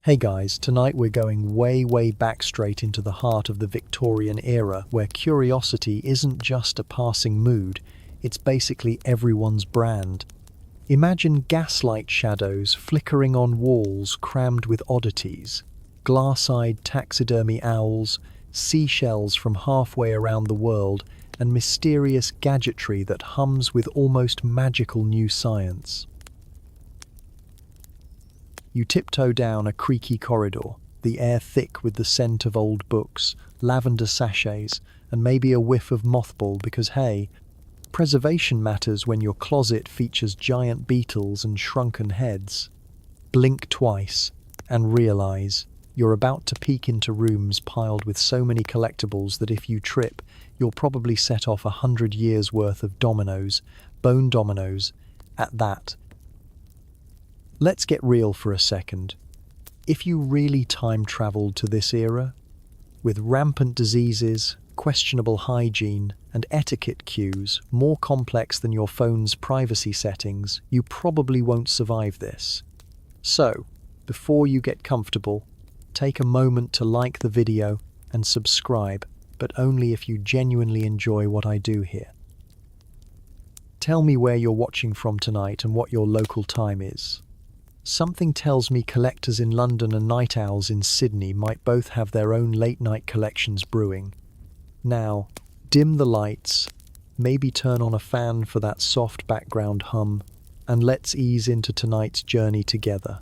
Hey guys, tonight we're going way back straight into the heart of the Victorian era, where curiosity isn't just a passing mood, it's basically everyone's brand. Imagine gaslight shadows flickering on walls crammed with oddities, glass-eyed taxidermy owls, seashells from halfway around the world, and mysterious gadgetry that hums with almost magical new science. You tiptoe down a creaky corridor, the air thick with the scent of old books, lavender sachets, and maybe a whiff of mothball because, hey, preservation matters when your closet features giant beetles and shrunken heads. Blink twice and realize you're about to peek into rooms piled with so many collectibles that if you trip, you'll probably set off 100 years' worth of dominoes, bone dominoes, at that. Let's get real for a second. If you really time-traveled to this era, with rampant diseases, questionable hygiene, and etiquette cues more complex than your phone's privacy settings, you probably won't survive this. So, before you get comfortable, take a moment to like the video and subscribe, but only if you genuinely enjoy what I do here. Tell me where you're watching from tonight and what your local time is. Something tells me collectors in London and night owls in Sydney might both have their own late-night collections brewing. Now, dim the lights, maybe turn on a fan for that soft background hum, and let's ease into tonight's journey together.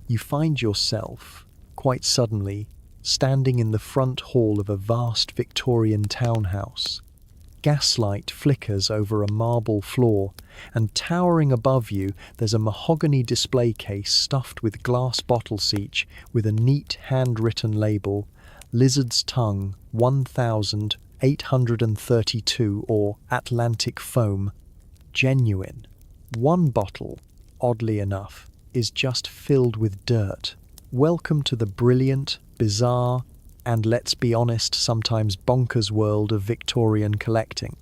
You find yourself, quite suddenly, standing in the front hall of a vast Victorian townhouse. Gaslight flickers over a marble floor, and towering above you there's a mahogany display case stuffed with glass bottles each with a neat handwritten label, Lizard's Tongue 1832 or Atlantic Foam, genuine. One bottle, oddly enough, is just filled with dirt. Welcome to the brilliant, bizarre, and let's be honest, sometimes bonkers world of Victorian collecting.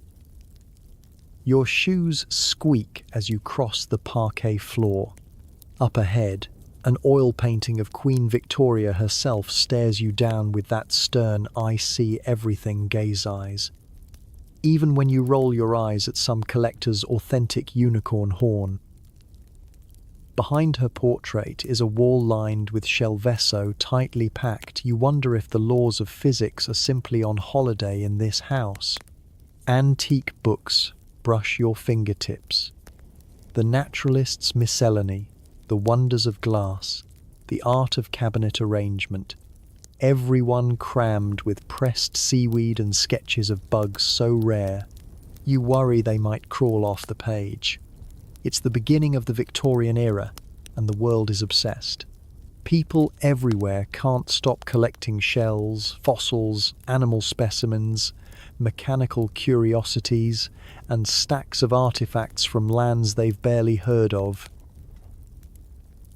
Your shoes squeak as you cross the parquet floor. Up ahead, an oil painting of Queen Victoria herself stares you down with that stern "I see everything" gaze eyes. Even when you roll your eyes at some collector's authentic unicorn horn. Behind her portrait is a wall lined with Shelvesso tightly packed. You wonder if the laws of physics are simply on holiday in this house. Antique books brush your fingertips. The Naturalist's Miscellany, the wonders of glass, the art of cabinet arrangement, everyone crammed with pressed seaweed and sketches of bugs so rare, you worry they might crawl off the page. It's the beginning of the Victorian era, and the world is obsessed. People everywhere can't stop collecting shells, fossils, animal specimens, mechanical curiosities, and stacks of artifacts from lands they've barely heard of.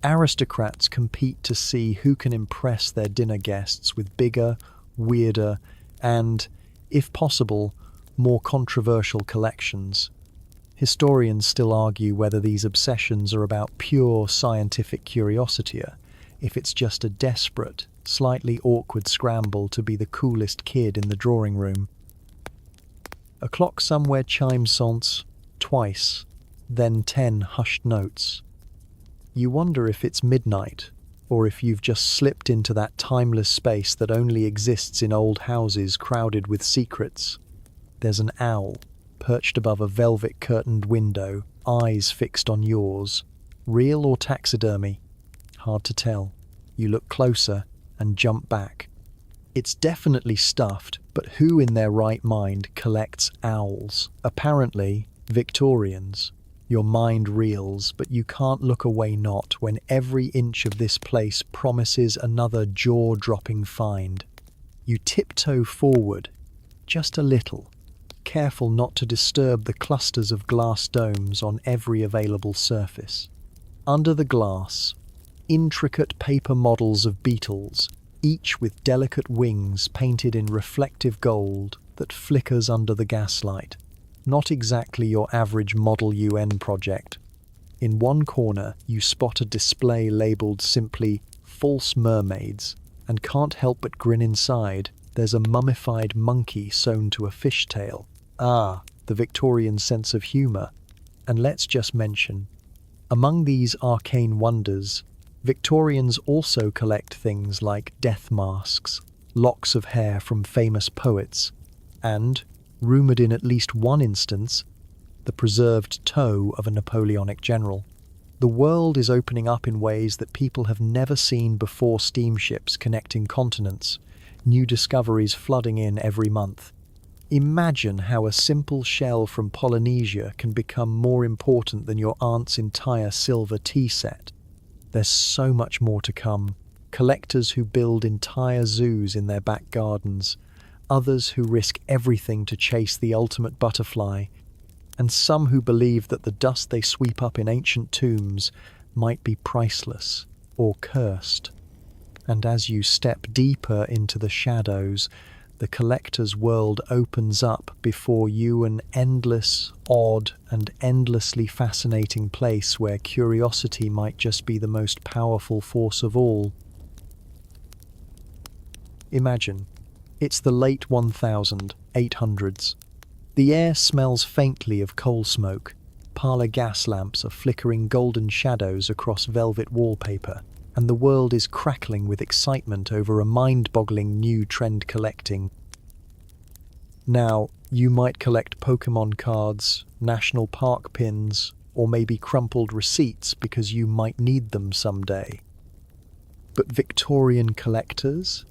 Aristocrats compete to see who can impress their dinner guests with bigger, weirder, and, if possible, more controversial collections. Historians still argue whether these obsessions are about pure scientific curiosity, or if it's just a desperate, slightly awkward scramble to be the coolest kid in the drawing room. A clock somewhere chimes once, twice, then 10 hushed notes. You wonder if it's midnight, or if you've just slipped into that timeless space that only exists in old houses crowded with secrets. There's an owl, perched above a velvet-curtained window, eyes fixed on yours. Real or taxidermy? Hard to tell. You look closer and jump back. It's definitely stuffed, but who in their right mind collects owls? Apparently, Victorians. Your mind reels, but you can't look away not when every inch of this place promises another jaw-dropping find. You tiptoe forward, just a little, careful not to disturb the clusters of glass domes on every available surface. Under the glass, intricate paper models of beetles, each with delicate wings painted in reflective gold that flickers under the gaslight. Not exactly your average Model UN project. In one corner, you spot a display labeled simply "False Mermaids" and can't help but grin inside. There's a mummified monkey sewn to a fishtail. Ah, the Victorian sense of humour. And let's just mention, among these arcane wonders, Victorians also collect things like death masks, locks of hair from famous poets, and, rumoured in at least one instance, the preserved toe of a Napoleonic general. The world is opening up in ways that people have never seen before. Steamships connecting continents, new discoveries flooding in every month. Imagine how a simple shell from Polynesia can become more important than your aunt's entire silver tea set. There's so much more to come. Collectors who build entire zoos in their back gardens, others who risk everything to chase the ultimate butterfly, and some who believe that the dust they sweep up in ancient tombs might be priceless or cursed. And as you step deeper into the shadows, the collector's world opens up before you, an endless, odd, and endlessly fascinating place where curiosity might just be the most powerful force of all. Imagine, it's the late 1800s. The air smells faintly of coal smoke. Parlour gas lamps are flickering golden shadows across velvet wallpaper, and the world is crackling with excitement over a mind-boggling new trend collecting. Now, you might collect Pokemon cards, national park pins, or maybe crumpled receipts because you might need them someday. But Victorian collectors?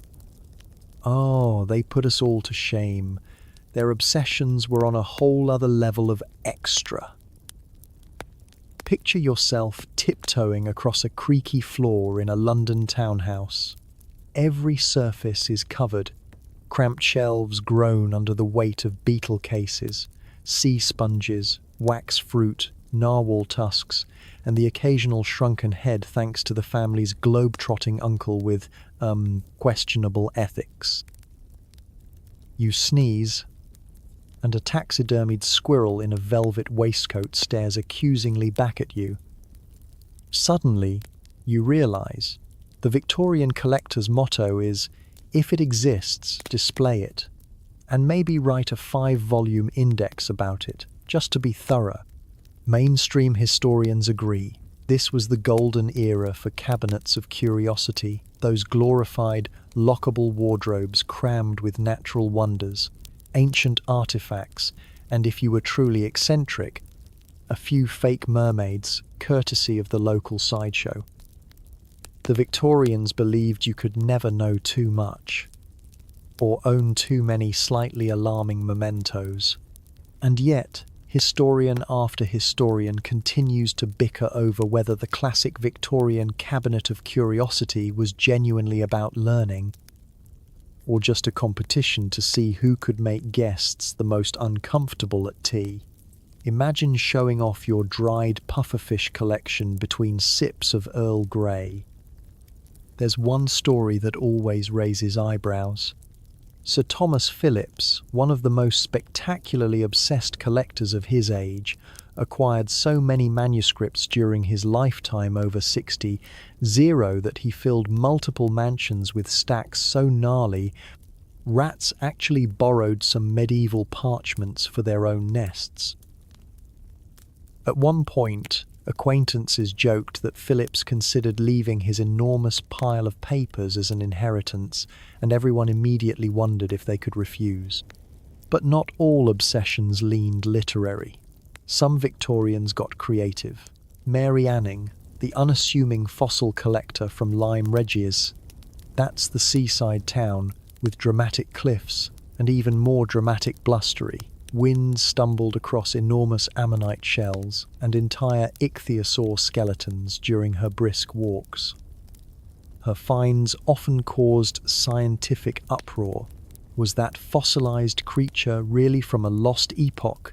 Oh, they put us all to shame. Their obsessions were on a whole other level of extra. Picture yourself tiptoeing across a creaky floor in a London townhouse. Every surface is covered. Cramped shelves groan under the weight of beetle cases, sea sponges, wax fruit, narwhal tusks, and the occasional shrunken head thanks to the family's globe-trotting uncle with, questionable ethics. You sneeze, and a taxidermied squirrel in a velvet waistcoat stares accusingly back at you. Suddenly, you realise the Victorian collector's motto is, if it exists, display it, and maybe write a 5-volume index about it, just to be thorough. Mainstream historians agree. This was the golden era for cabinets of curiosity, those glorified, lockable wardrobes crammed with natural wonders, ancient artifacts, and if you were truly eccentric, a few fake mermaids, courtesy of the local sideshow. The Victorians believed you could never know too much, or own too many slightly alarming mementos. And yet, historian after historian continues to bicker over whether the classic Victorian cabinet of curiosity was genuinely about learning, or just a competition to see who could make guests the most uncomfortable at tea. Imagine showing off your dried pufferfish collection between sips of Earl Grey. There's one story that always raises eyebrows. Sir Thomas Phillips, one of the most spectacularly obsessed collectors of his age, acquired so many manuscripts during his lifetime, over 60, that he filled multiple mansions with stacks so gnarly, rats actually borrowed some medieval parchments for their own nests. At one point, acquaintances joked that Phillips considered leaving his enormous pile of papers as an inheritance, and everyone immediately wondered if they could refuse. But not all obsessions leaned literary. Some Victorians got creative. Mary Anning, the unassuming fossil collector from Lyme Regis. That's the seaside town, with dramatic cliffs, and even more dramatic blustery. Winds stumbled across enormous ammonite shells and entire ichthyosaur skeletons during her brisk walks. Her finds often caused scientific uproar. Was that fossilized creature really from a lost epoch,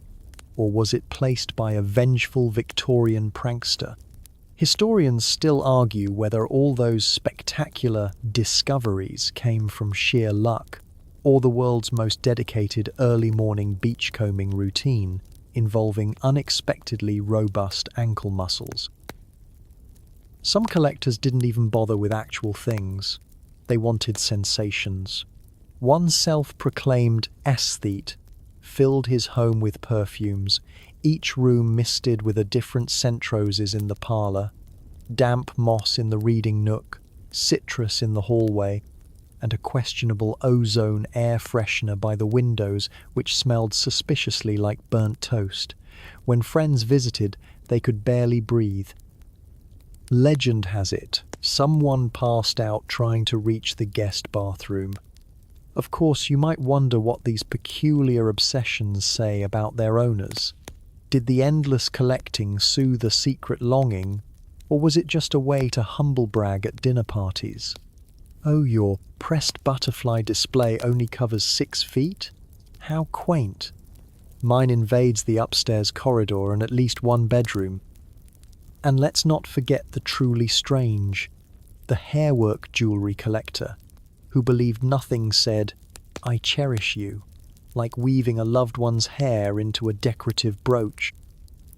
or was it placed by a vengeful Victorian prankster? Historians still argue whether all those spectacular discoveries came from sheer luck, or the world's most dedicated early morning beachcombing routine. involving unexpectedly robust ankle muscles. Some collectors didn't even bother with actual things. They wanted sensations. One self-proclaimed aesthete filled his home with perfumes, each room misted with a different scent roses in the parlor, damp moss in the reading nook, citrus in the hallway, and a questionable ozone air freshener by the windows which smelled suspiciously like burnt toast. When friends visited, they could barely breathe. Legend has it, someone passed out trying to reach the guest bathroom. Of course, you might wonder what these peculiar obsessions say about their owners. Did the endless collecting soothe a secret longing, or was it just a way to humble brag at dinner parties? Oh, your pressed butterfly display only covers 6 feet? How quaint. Mine invades the upstairs corridor and at least one bedroom. And let's not forget the truly strange, the hairwork jewelry collector, who believed nothing said, "I cherish you," like weaving a loved one's hair into a decorative brooch.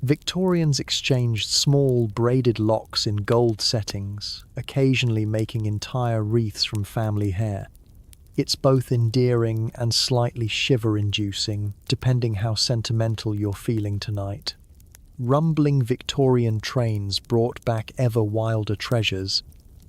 Victorians exchanged small braided locks in gold settings, occasionally making entire wreaths from family hair. It's both endearing and slightly shiver-inducing, depending how sentimental you're feeling tonight. Rumbling Victorian trains brought back ever wilder treasures,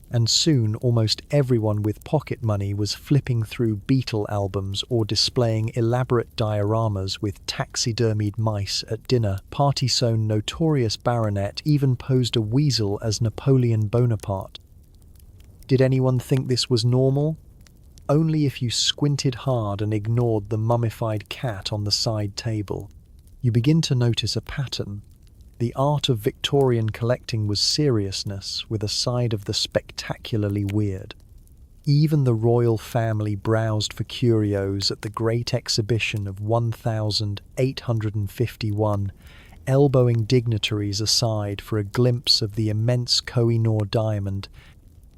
and soon almost everyone with pocket money was flipping through Beatle albums or displaying elaborate dioramas with taxidermied mice at dinner. Party-sown notorious baronet even posed a weasel as Napoleon Bonaparte. Did anyone think this was normal? Only if you squinted hard and ignored the mummified cat on the side table. You begin to notice a pattern. The art of Victorian collecting was seriousness with a side of the spectacularly weird. Even the royal family browsed for curios at the great exhibition of 1851, elbowing dignitaries aside for a glimpse of the immense Koh-i-Noor diamond,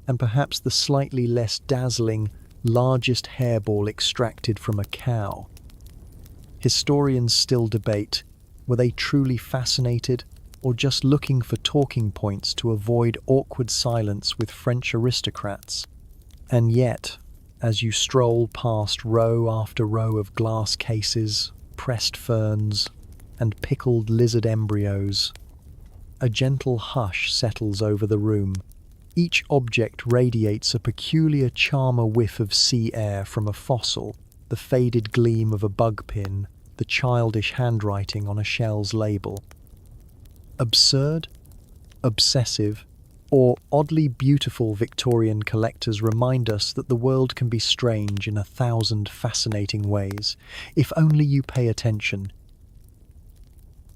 and perhaps the slightly less dazzling, largest hairball extracted from a cow. Historians still debate, were they truly fascinated, or just looking for talking points to avoid awkward silence with French aristocrats? And yet, as you stroll past row after row of glass cases, pressed ferns, and pickled lizard embryos, a gentle hush settles over the room. Each object radiates a peculiar charmer whiff of sea air from a fossil, the faded gleam of a bug pin, the childish handwriting on a shell's label. Absurd, obsessive, or oddly beautiful Victorian collectors remind us that the world can be strange in 1,000 fascinating ways, if only you pay attention.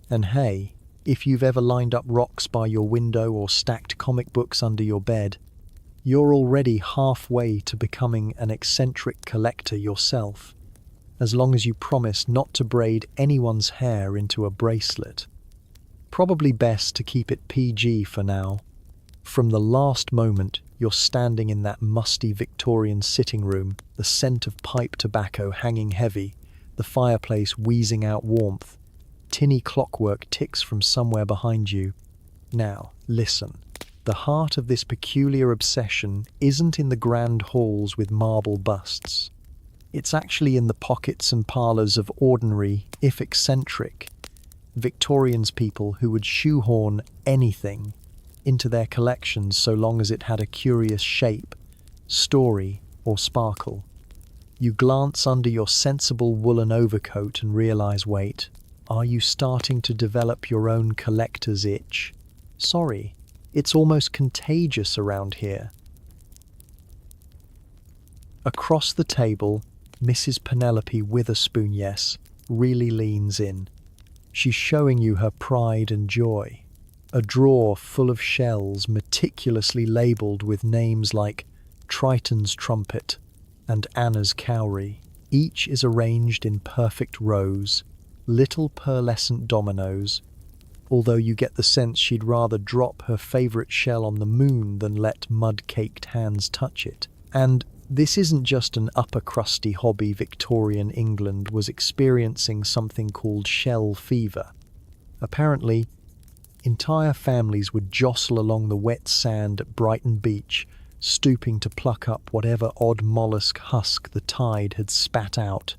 And hey, if you've ever lined up rocks by your window or stacked comic books under your bed, you're already halfway to becoming an eccentric collector yourself, as long as you promise not to braid anyone's hair into a bracelet. Probably best to keep it PG for now. From the last moment you're standing in that musty Victorian sitting room, the scent of pipe tobacco hanging heavy, the fireplace wheezing out warmth, tinny clockwork ticks from somewhere behind you. Now, listen. The heart of this peculiar obsession isn't in the grand halls with marble busts. It's actually in the pockets and parlors of ordinary, if eccentric, Victorians people who would shoehorn anything into their collections so long as it had a curious shape, story, or sparkle. You glance under your sensible woolen overcoat and realize, wait, are you starting to develop your own collector's itch? Sorry, it's almost contagious around here. Across the table, Mrs. Penelope Witherspoon, yes, really leans in. She's showing you her pride and joy. A drawer full of shells meticulously labelled with names like Triton's Trumpet and Anna's Cowrie. Each is arranged in perfect rows, little pearlescent dominoes, although you get the sense she'd rather drop her favourite shell on the moon than let mud-caked hands touch it. And this isn't just an upper-crusty hobby. Victorian England was experiencing something called shell fever. Apparently, entire families would jostle along the wet sand at Brighton Beach, stooping to pluck up whatever odd mollusk husk the tide had spat out.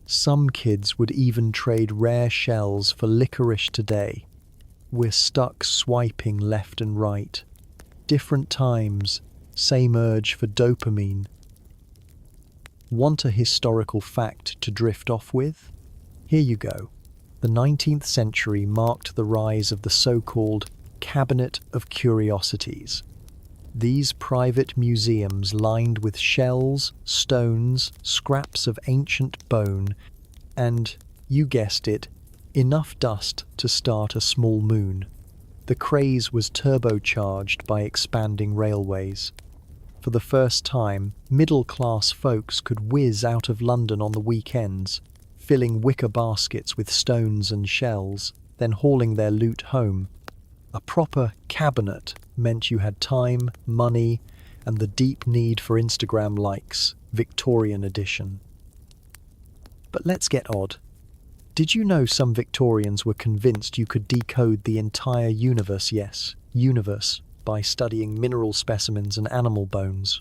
Some kids would even trade rare shells for licorice today. We're stuck swiping left and right. Different times, same urge for dopamine. Want a historical fact to drift off with? Here you go. The 19th century marked the rise of the so-called Cabinet of Curiosities. These private museums lined with shells, stones, scraps of ancient bone, and, you guessed it, enough dust to start a small moon. The craze was turbocharged by expanding railways. For the first time, middle-class folks could whiz out of London on the weekends, filling wicker baskets with stones and shells, then hauling their loot home. A proper cabinet meant you had time, money, and the deep need for Instagram likes, Victorian edition. But let's get odd. Did you know some Victorians were convinced you could decode the entire universe, yes, universe, by studying mineral specimens and animal bones?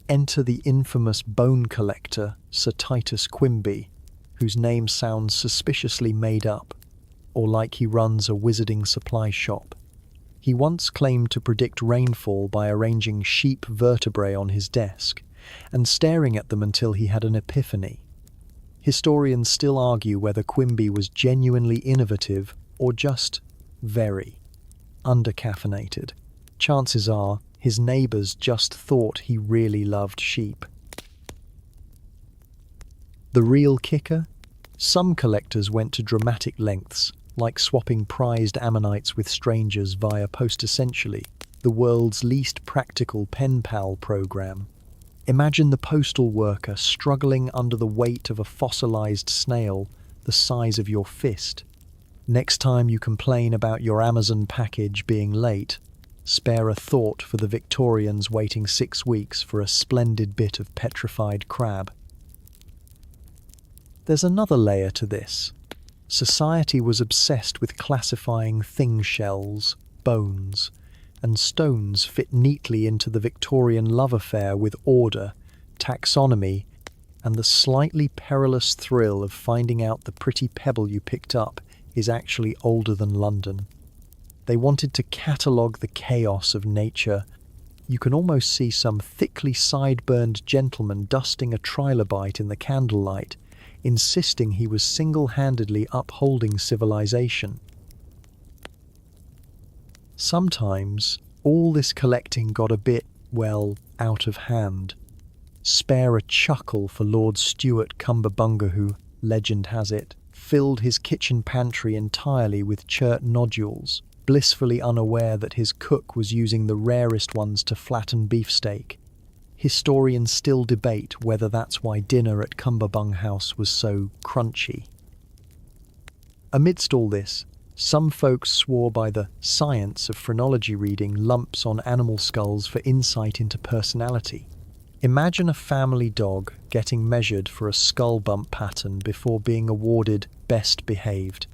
Enter the infamous bone collector, Sir Titus Quimby, whose name sounds suspiciously made up, or like he runs a wizarding supply shop. He once claimed to predict rainfall by arranging sheep vertebrae on his desk and staring at them until he had an epiphany. Historians still argue whether Quimby was genuinely innovative or just very undercaffeinated. Chances are his neighbours just thought he really loved sheep. The real kicker? Some collectors went to dramatic lengths, like swapping prized ammonites with strangers via Post-Essentially, the world's least practical pen pal program. Imagine the postal worker struggling under the weight of a fossilized snail the size of your fist. Next time you complain about your Amazon package being late, spare a thought for the Victorians waiting 6 weeks for a splendid bit of petrified crab. There's another layer to this. Society was obsessed with classifying thing shells, bones, and stones fit neatly into the Victorian love affair with order, taxonomy, and the slightly perilous thrill of finding out the pretty pebble you picked up is actually older than London. They wanted to catalogue the chaos of nature. You can almost see some thickly sideburned gentleman dusting a trilobite in the candlelight, insisting he was single-handedly upholding civilization. Sometimes, all this collecting got a bit, well, out of hand. Spare a chuckle for Lord Stuart Cumbabunga who, legend has it, filled his kitchen pantry entirely with chert nodules, blissfully unaware that his cook was using the rarest ones to flatten beefsteak. Historians still debate whether that's why dinner at Cumbabung House was so crunchy. Amidst all this, some folks swore by the science of phrenology reading lumps on animal skulls for insight into personality. Imagine a family dog getting measured for a skull bump pattern before being awarded best behaved.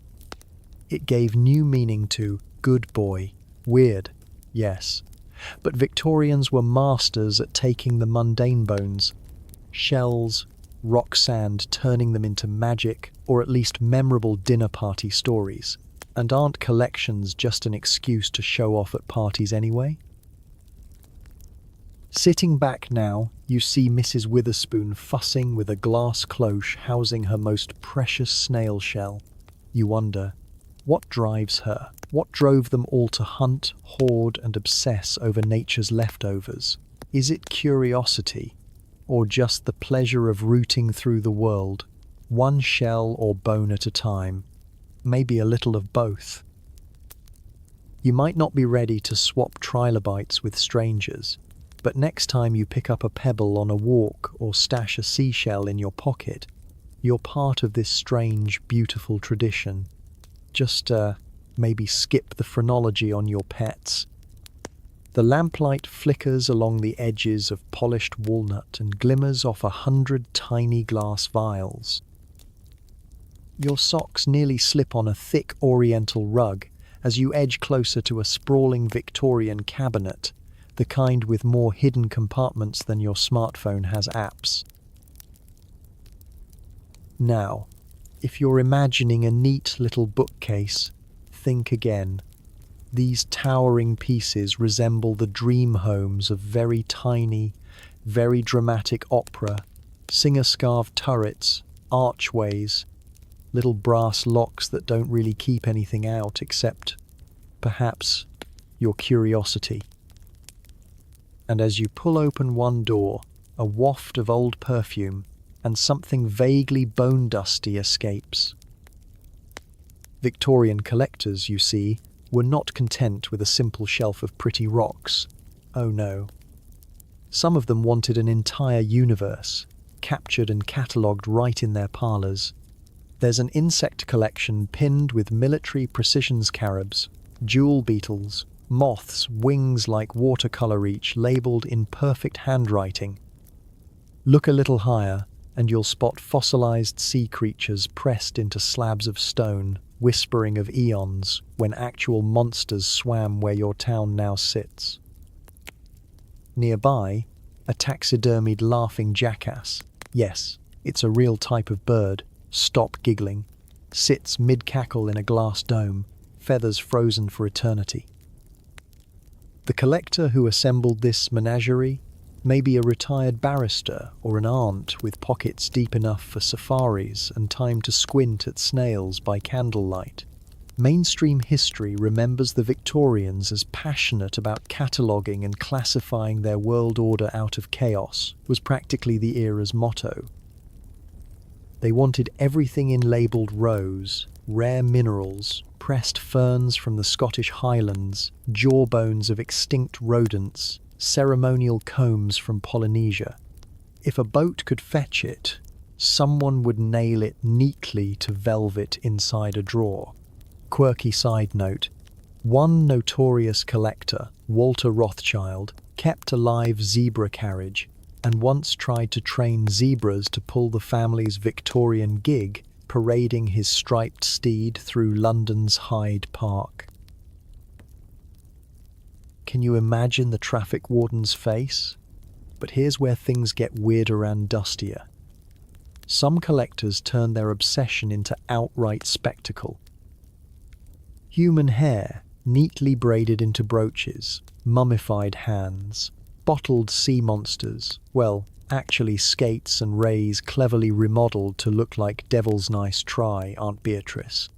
It gave new meaning to good boy. Weird, yes. But Victorians were masters at taking the mundane bones, shells, rock sand, turning them into magic, or at least memorable dinner party stories. And aren't collections just an excuse to show off at parties anyway? Sitting back now, you see Mrs. Witherspoon fussing with a glass cloche housing her most precious snail shell. You wonder, what drives her? What drove them all to hunt, hoard, and obsess over nature's leftovers? Is it curiosity, or just the pleasure of rooting through the world, one shell or bone at a time? Maybe a little of both. You might not be ready to swap trilobites with strangers, but next time you pick up a pebble on a walk or stash a seashell in your pocket, you're part of this strange, beautiful tradition. Just maybe skip the phrenology on your pets. The lamplight flickers along the edges of polished walnut and glimmers off 100 tiny glass vials. Your socks nearly slip on a thick oriental rug as you edge closer to a sprawling Victorian cabinet, the kind with more hidden compartments than your smartphone has apps. Now, if you're imagining a neat little bookcase, think again. These towering pieces resemble the dream homes of very tiny, very dramatic opera, singer-scarf turrets, archways, little brass locks that don't really keep anything out except, perhaps, your curiosity. And as you pull open one door, a waft of old perfume and something vaguely bone-dusty escapes. Victorian collectors, you see, were not content with a simple shelf of pretty rocks. Oh no. Some of them wanted an entire universe, captured and catalogued right in their parlors. There's an insect collection pinned with military precision scarabs, jewel beetles, moths' wings like watercolor each labeled in perfect handwriting. Look a little higher, and you'll spot fossilized sea creatures pressed into slabs of stone, whispering of eons, when actual monsters swam where your town now sits. Nearby, a taxidermied laughing jackass, yes, it's a real type of bird, stop giggling, sits mid-cackle in a glass dome, feathers frozen for eternity. The collector who assembled this menagerie may be a retired barrister or an aunt with pockets deep enough for safaris and time to squint at snails by candlelight. Mainstream history remembers the Victorians as passionate about cataloguing and classifying their world order out of chaos, was practically the era's motto. They wanted everything in labelled rows, rare minerals, pressed ferns from the Scottish Highlands, jawbones of extinct rodents, ceremonial combs from Polynesia. If a boat could fetch it, someone would nail it neatly to velvet inside a drawer. Quirky side note, one notorious collector, Walter Rothschild, kept a live zebra carriage and once tried to train zebras to pull the family's Victorian gig, parading his striped steed through London's Hyde Park. Can you imagine the traffic warden's face? But here's where things get weirder and dustier. Some collectors turn their obsession into outright spectacle. Human hair, neatly braided into brooches, mummified hands, bottled sea monsters, well, actually skates and rays cleverly remodeled to look like Devil's Nice Try, Aunt Beatrice.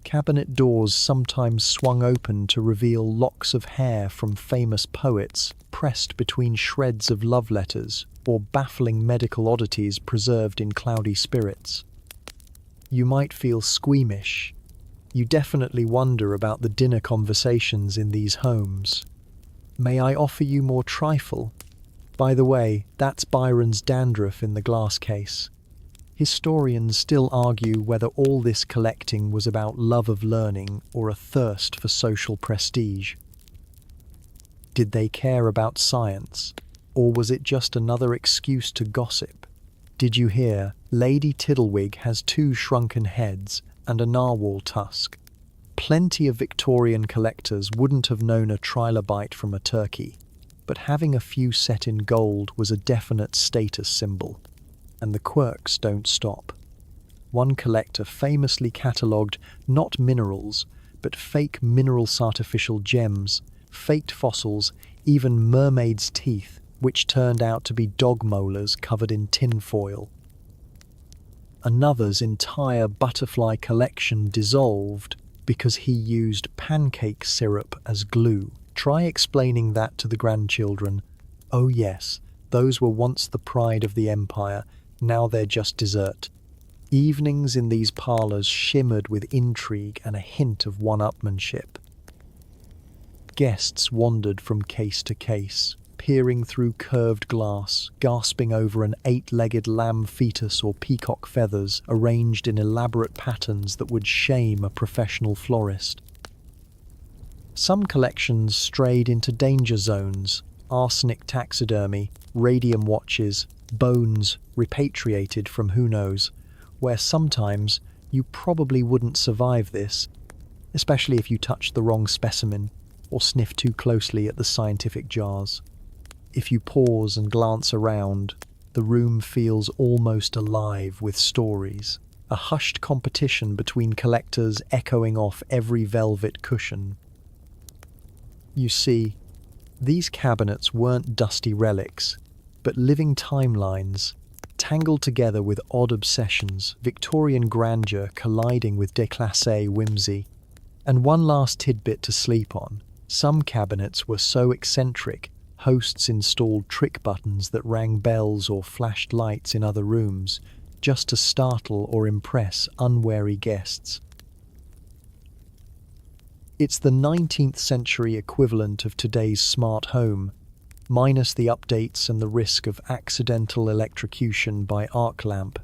Cabinet doors sometimes swung open to reveal locks of hair from famous poets pressed between shreds of love letters or baffling medical oddities preserved in cloudy spirits. You might feel squeamish. You definitely wonder about the dinner conversations in these homes. May I offer you more trifle? By the way, that's Byron's dandruff in the glass case. Historians still argue whether all this collecting was about love of learning or a thirst for social prestige. Did they care about science, or was it just another excuse to gossip? Did you hear, Lady Tiddlewig has 2 shrunken heads and a narwhal tusk? Plenty of Victorian collectors wouldn't have known a trilobite from a turkey, but having a few set in gold was a definite status symbol. And the quirks don't stop. One collector famously catalogued not minerals, but fake minerals artificial gems, faked fossils, even mermaids' teeth, which turned out to be dog molars covered in tin foil. Another's entire butterfly collection dissolved because he used pancake syrup as glue. Try explaining that to the grandchildren. Oh yes, those were once the pride of the empire. Now they're just dessert. Evenings in these parlors shimmered with intrigue and a hint of one-upmanship. Guests wandered from case to case, peering through curved glass, gasping over an 8-legged lamb fetus or peacock feathers arranged in elaborate patterns that would shame a professional florist. Some collections strayed into danger zones, arsenic taxidermy, radium watches, bones repatriated from who knows, where sometimes you probably wouldn't survive this, especially if you touched the wrong specimen or sniffed too closely at the scientific jars. If you pause and glance around, the room feels almost alive with stories, a hushed competition between collectors echoing off every velvet cushion. You see, these cabinets weren't dusty relics, but living timelines, tangled together with odd obsessions, Victorian grandeur colliding with déclassé whimsy. And one last tidbit to sleep on. Some cabinets were so eccentric, hosts installed trick buttons that rang bells or flashed lights in other rooms, just to startle or impress unwary guests. It's the 19th century equivalent of today's smart home, minus the updates and the risk of accidental electrocution by arc lamp.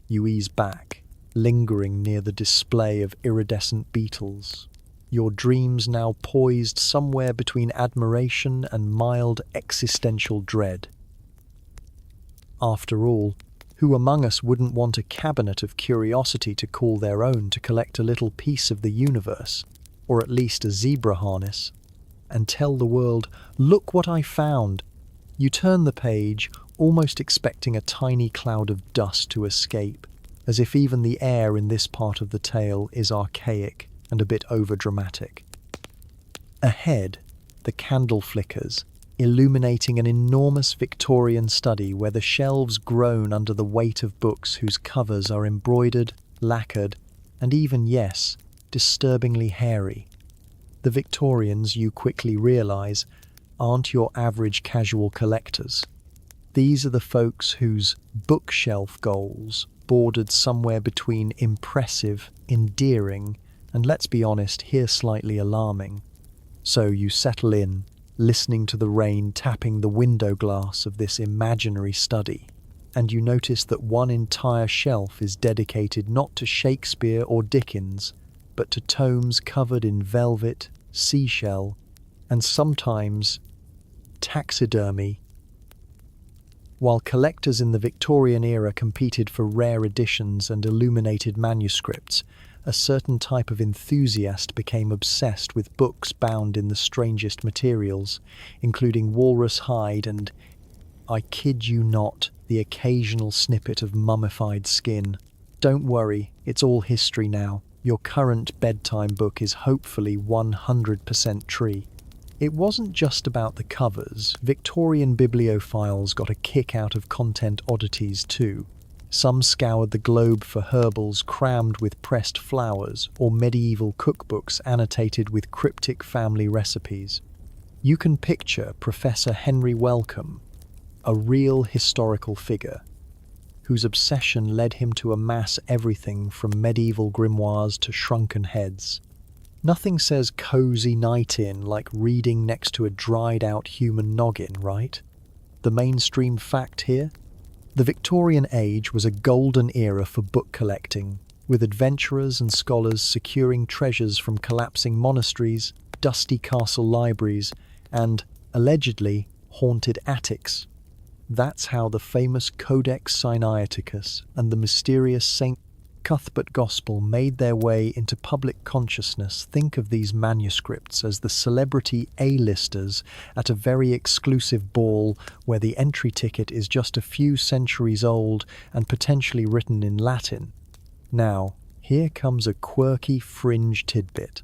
You ease back, lingering near the display of iridescent beetles, your dreams now poised somewhere between admiration and mild existential dread. After all, who among us wouldn't want a cabinet of curiosity to call their own to collect a little piece of the universe, or at least a zebra harness, and tell the world, "Look what I found." You turn the page, almost expecting a tiny cloud of dust to escape, as if even the air in this part of the tale is archaic and a bit overdramatic. Ahead, the candle flickers, illuminating an enormous Victorian study where the shelves groan under the weight of books whose covers are embroidered, lacquered, and even, yes, disturbingly hairy. The Victorians, you quickly realize, aren't your average casual collectors. These are the folks whose bookshelf goals bordered somewhere between impressive, endearing, and let's be honest, here slightly alarming. So you settle in, listening to the rain tapping the window glass of this imaginary study, and you notice that one entire shelf is dedicated not to Shakespeare or Dickens, but to tomes covered in velvet, seashell, and sometimes taxidermy. While collectors in the Victorian era competed for rare editions and illuminated manuscripts, a certain type of enthusiast became obsessed with books bound in the strangest materials, including walrus hide and, I kid you not, the occasional snippet of mummified skin. Don't worry, it's all history now. Your current bedtime book is hopefully 100% tree. It wasn't just about the covers. Victorian bibliophiles got a kick out of content oddities too. Some scoured the globe for herbals crammed with pressed flowers or medieval cookbooks annotated with cryptic family recipes. You can picture Professor Henry Wellcome, a real historical figure, whose obsession led him to amass everything from medieval grimoires to shrunken heads. Nothing says cozy night in like reading next to a dried-out human noggin, right? The mainstream fact here? The Victorian age was a golden era for book collecting, with adventurers and scholars securing treasures from collapsing monasteries, dusty castle libraries, and, allegedly, haunted attics. That's how the famous Codex Sinaiticus and the mysterious St. Cuthbert Gospel made their way into public consciousness. Think of these manuscripts as the celebrity A-listers at a very exclusive ball where the entry ticket is just a few centuries old and potentially written in Latin. Now, here comes a quirky fringe tidbit.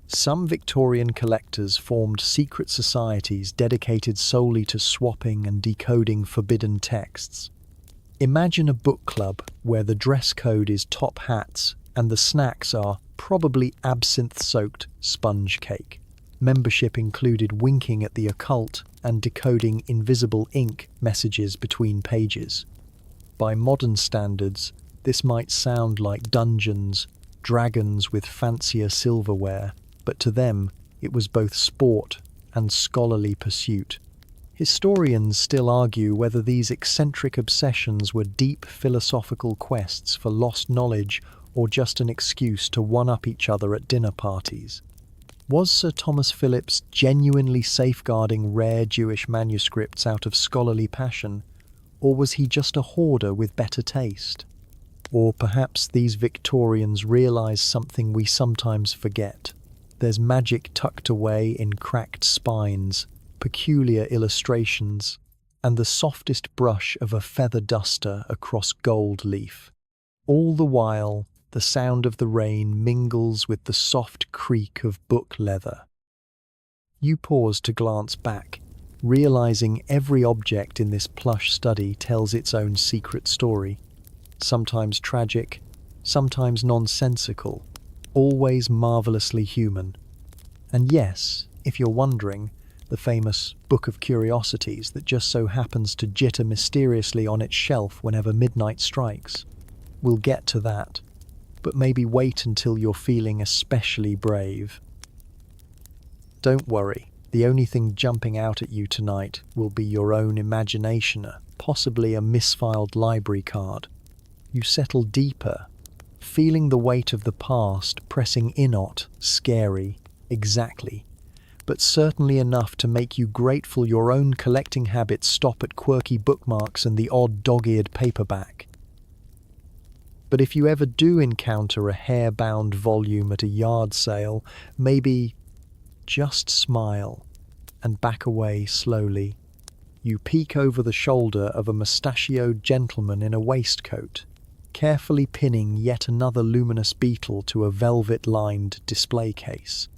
Some Victorian collectors formed secret societies dedicated solely to swapping and decoding forbidden texts. Imagine a book club where the dress code is top hats and the snacks are probably absinthe-soaked sponge cake. Membership included winking at the occult and decoding invisible ink messages between pages. By modern standards, this might sound like Dungeons, Dragons with fancier silverware, but to them it was both sport and scholarly pursuit. Historians still argue whether these eccentric obsessions were deep philosophical quests for lost knowledge or just an excuse to one-up each other at dinner parties. Was Sir Thomas Phillips genuinely safeguarding rare Jewish manuscripts out of scholarly passion, or was he just a hoarder with better taste? Or perhaps these Victorians realize something we sometimes forget. There's magic tucked away in cracked spines, peculiar illustrations, and the softest brush of a feather duster across gold leaf. All the while, the sound of the rain mingles with the soft creak of book leather. You pause to glance back, realizing every object in this plush study tells its own secret story. Sometimes tragic, sometimes nonsensical, always marvelously human. And yes, if you're wondering, the famous Book of Curiosities that just so happens to jitter mysteriously on its shelf whenever midnight strikes. We'll get to that, but maybe wait until you're feeling especially brave. Don't worry, the only thing jumping out at you tonight will be your own imagination, possibly a misfiled library card. You settle deeper, feeling the weight of the past pressing in on, scary, exactly, but certainly enough to make you grateful your own collecting habits stop at quirky bookmarks and the odd dog-eared paperback. But if you ever do encounter a hair-bound volume at a yard sale, maybe just smile and back away slowly. You peek over the shoulder of a mustachioed gentleman in a waistcoat, carefully pinning yet another luminous beetle to a velvet-lined display case.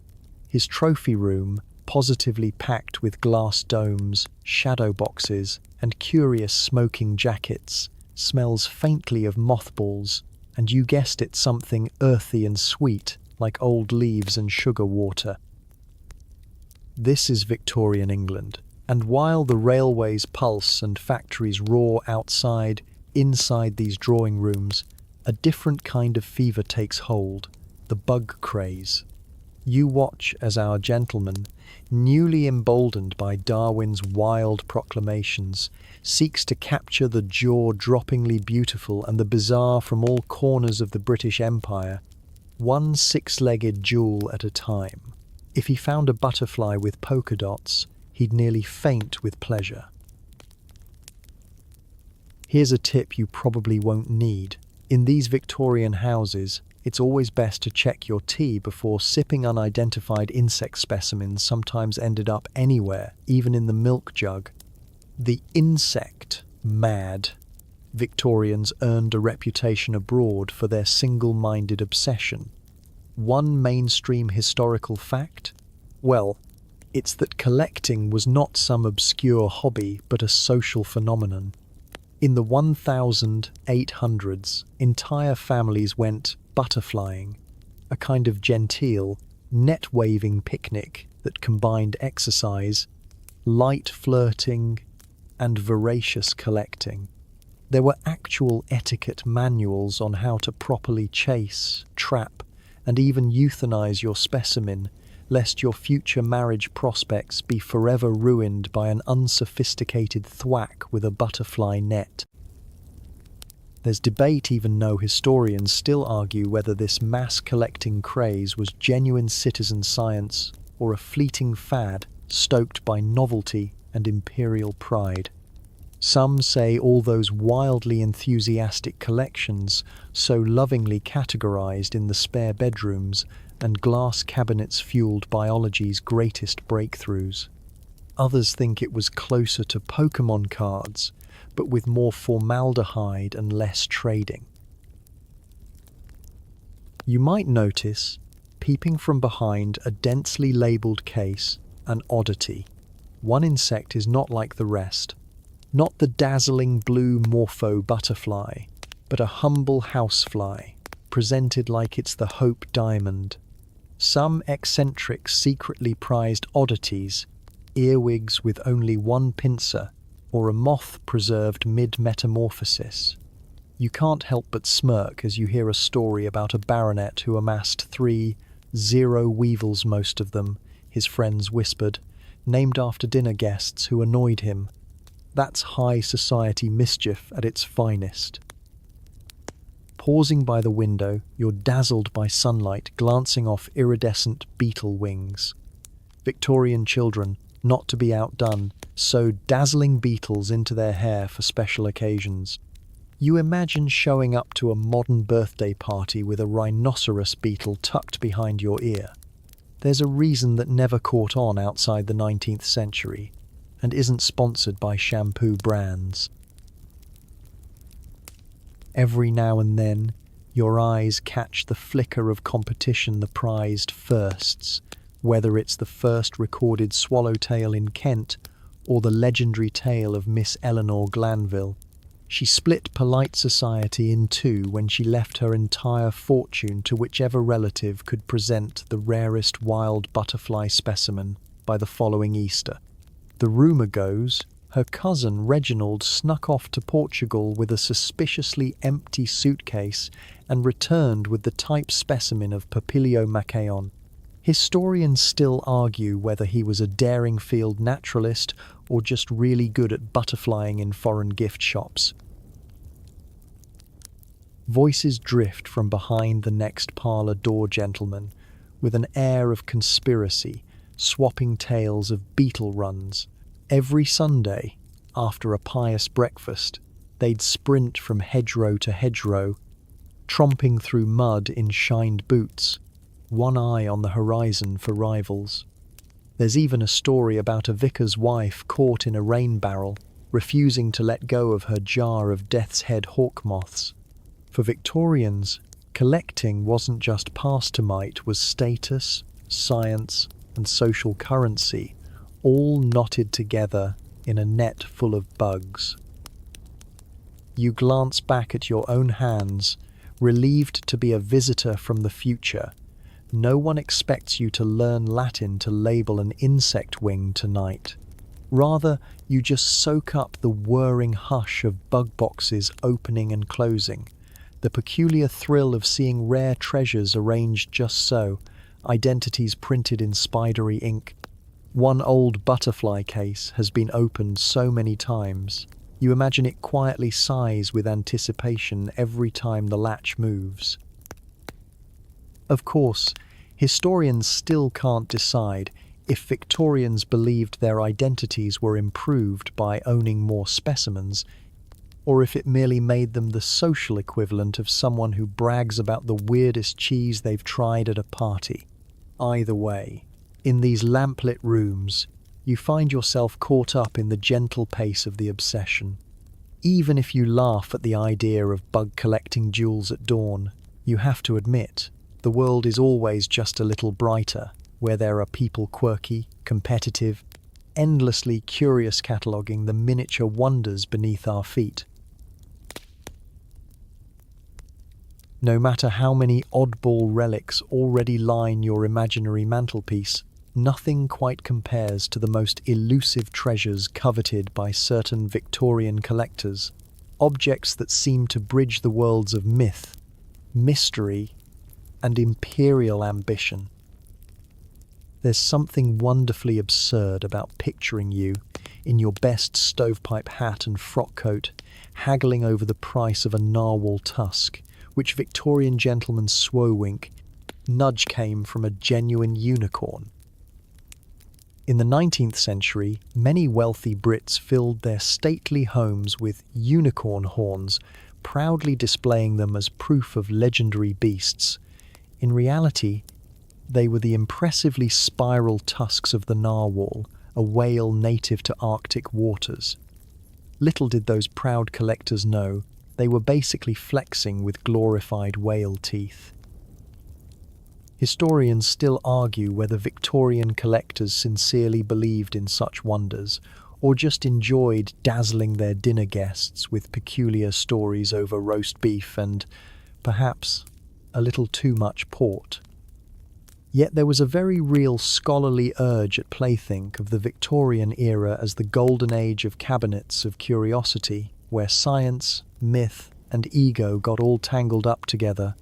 His trophy room, positively packed with glass domes, shadow boxes, and curious smoking jackets, smells faintly of mothballs, and you guessed it, something earthy and sweet, like old leaves and sugar water. This is Victorian England, and while the railways pulse and factories roar outside, inside these drawing rooms, a different kind of fever takes hold, the bug craze. You watch as our gentleman, newly emboldened by Darwin's wild proclamations, seeks to capture the jaw-droppingly beautiful and the bizarre from all corners of the British Empire, one six-legged jewel at a time. If he found a butterfly with polka dots, he'd nearly faint with pleasure. Here's a tip you probably won't need. In these Victorian houses, it's always best to check your tea before sipping. Unidentified insect specimens sometimes ended up anywhere, even in the milk jug. The insect mad Victorians earned a reputation abroad for their single-minded obsession. One mainstream historical fact? Well, it's that collecting was not some obscure hobby, but a social phenomenon. In the 1800s, entire families went butterflying, a kind of genteel, net-waving picnic that combined exercise, light flirting, and voracious collecting. There were actual etiquette manuals on how to properly chase, trap, and even euthanize your specimen, lest your future marriage prospects be forever ruined by an unsophisticated thwack with a butterfly net. There's debate, even though historians still argue whether this mass-collecting craze was genuine citizen science or a fleeting fad stoked by novelty and imperial pride. Some say all those wildly enthusiastic collections, so lovingly categorized in the spare bedrooms and glass cabinets, fueled biology's greatest breakthroughs. Others think it was closer to Pokemon cards, but with more formaldehyde and less trading. You might notice, peeping from behind a densely labelled case, an oddity. One insect is not like the rest. Not the dazzling blue morpho butterfly, but a humble housefly, presented like it's the Hope Diamond. Some eccentric, secretly prized oddities, earwigs with only one pincer, or a moth preserved mid-metamorphosis. You can't help but smirk as you hear a story about a baronet who amassed 3 weevils, most of them, his friends whispered, named after dinner guests who annoyed him. That's high society mischief at its finest. Pausing by the window, you're dazzled by sunlight glancing off iridescent beetle wings. Victorian children, not to be outdone, sewed dazzling beetles into their hair for special occasions. You imagine showing up to a modern birthday party with a rhinoceros beetle tucked behind your ear. There's a reason that never caught on outside the 19th century and isn't sponsored by shampoo brands. Every now and then, your eyes catch the flicker of competition, the prized firsts, whether it's the first recorded swallowtail in Kent or the legendary tale of Miss Eleanor Glanville. She split polite society in two when she left her entire fortune to whichever relative could present the rarest wild butterfly specimen by the following Easter. The rumour goes, her cousin Reginald snuck off to Portugal with a suspiciously empty suitcase and returned with the type specimen of Papilio macaon. Historians still argue whether he was a daring field naturalist or just really good at butterflying in foreign gift shops. Voices drift from behind the next parlour door, gentlemen, with an air of conspiracy, swapping tales of beetle runs. Every Sunday, after a pious breakfast, they'd sprint from hedgerow to hedgerow, tromping through mud in shined boots, one eye on the horizon for rivals. There's even a story about a vicar's wife caught in a rain barrel, refusing to let go of her jar of death's head hawk moths. For Victorians, collecting wasn't just pastime, it was status, science, and social currency, all knotted together in a net full of bugs. You glance back at your own hands, relieved to be a visitor from the future. No one expects you to learn Latin to label an insect wing tonight. Rather, you just soak up the whirring hush of bug boxes opening and closing, the peculiar thrill of seeing rare treasures arranged just so, identities printed in spidery ink. One old butterfly case has been opened so many times, you imagine it quietly sighs with anticipation every time the latch moves. Of course, historians still can't decide if Victorians believed their identities were improved by owning more specimens, or if it merely made them the social equivalent of someone who brags about the weirdest cheese they've tried at a party. Either way, in these lamplit rooms, you find yourself caught up in the gentle pace of the obsession. Even if you laugh at the idea of bug collecting jewels at dawn, you have to admit, the world is always just a little brighter, where there are people quirky, competitive, endlessly curious, cataloguing the miniature wonders beneath our feet. No matter how many oddball relics already line your imaginary mantelpiece, nothing quite compares to the most elusive treasures coveted by certain Victorian collectors, objects that seem to bridge the worlds of myth, mystery, and imperial ambition. There's something wonderfully absurd about picturing you, in your best stovepipe hat and frock coat, haggling over the price of a narwhal tusk, which Victorian gentleman Swowink nudge came from a genuine unicorn. In the 19th century, many wealthy Brits filled their stately homes with unicorn horns, proudly displaying them as proof of legendary beasts. In reality, they were the impressively spiral tusks of the narwhal, a whale native to Arctic waters. Little did those proud collectors know, they were basically flexing with glorified whale teeth. Historians still argue whether Victorian collectors sincerely believed in such wonders, or just enjoyed dazzling their dinner guests with peculiar stories over roast beef and, perhaps, a little too much port. Yet there was a very real scholarly urge at play. Think of the Victorian era as the golden age of cabinets of curiosity, where science, myth, and ego got all tangled up together,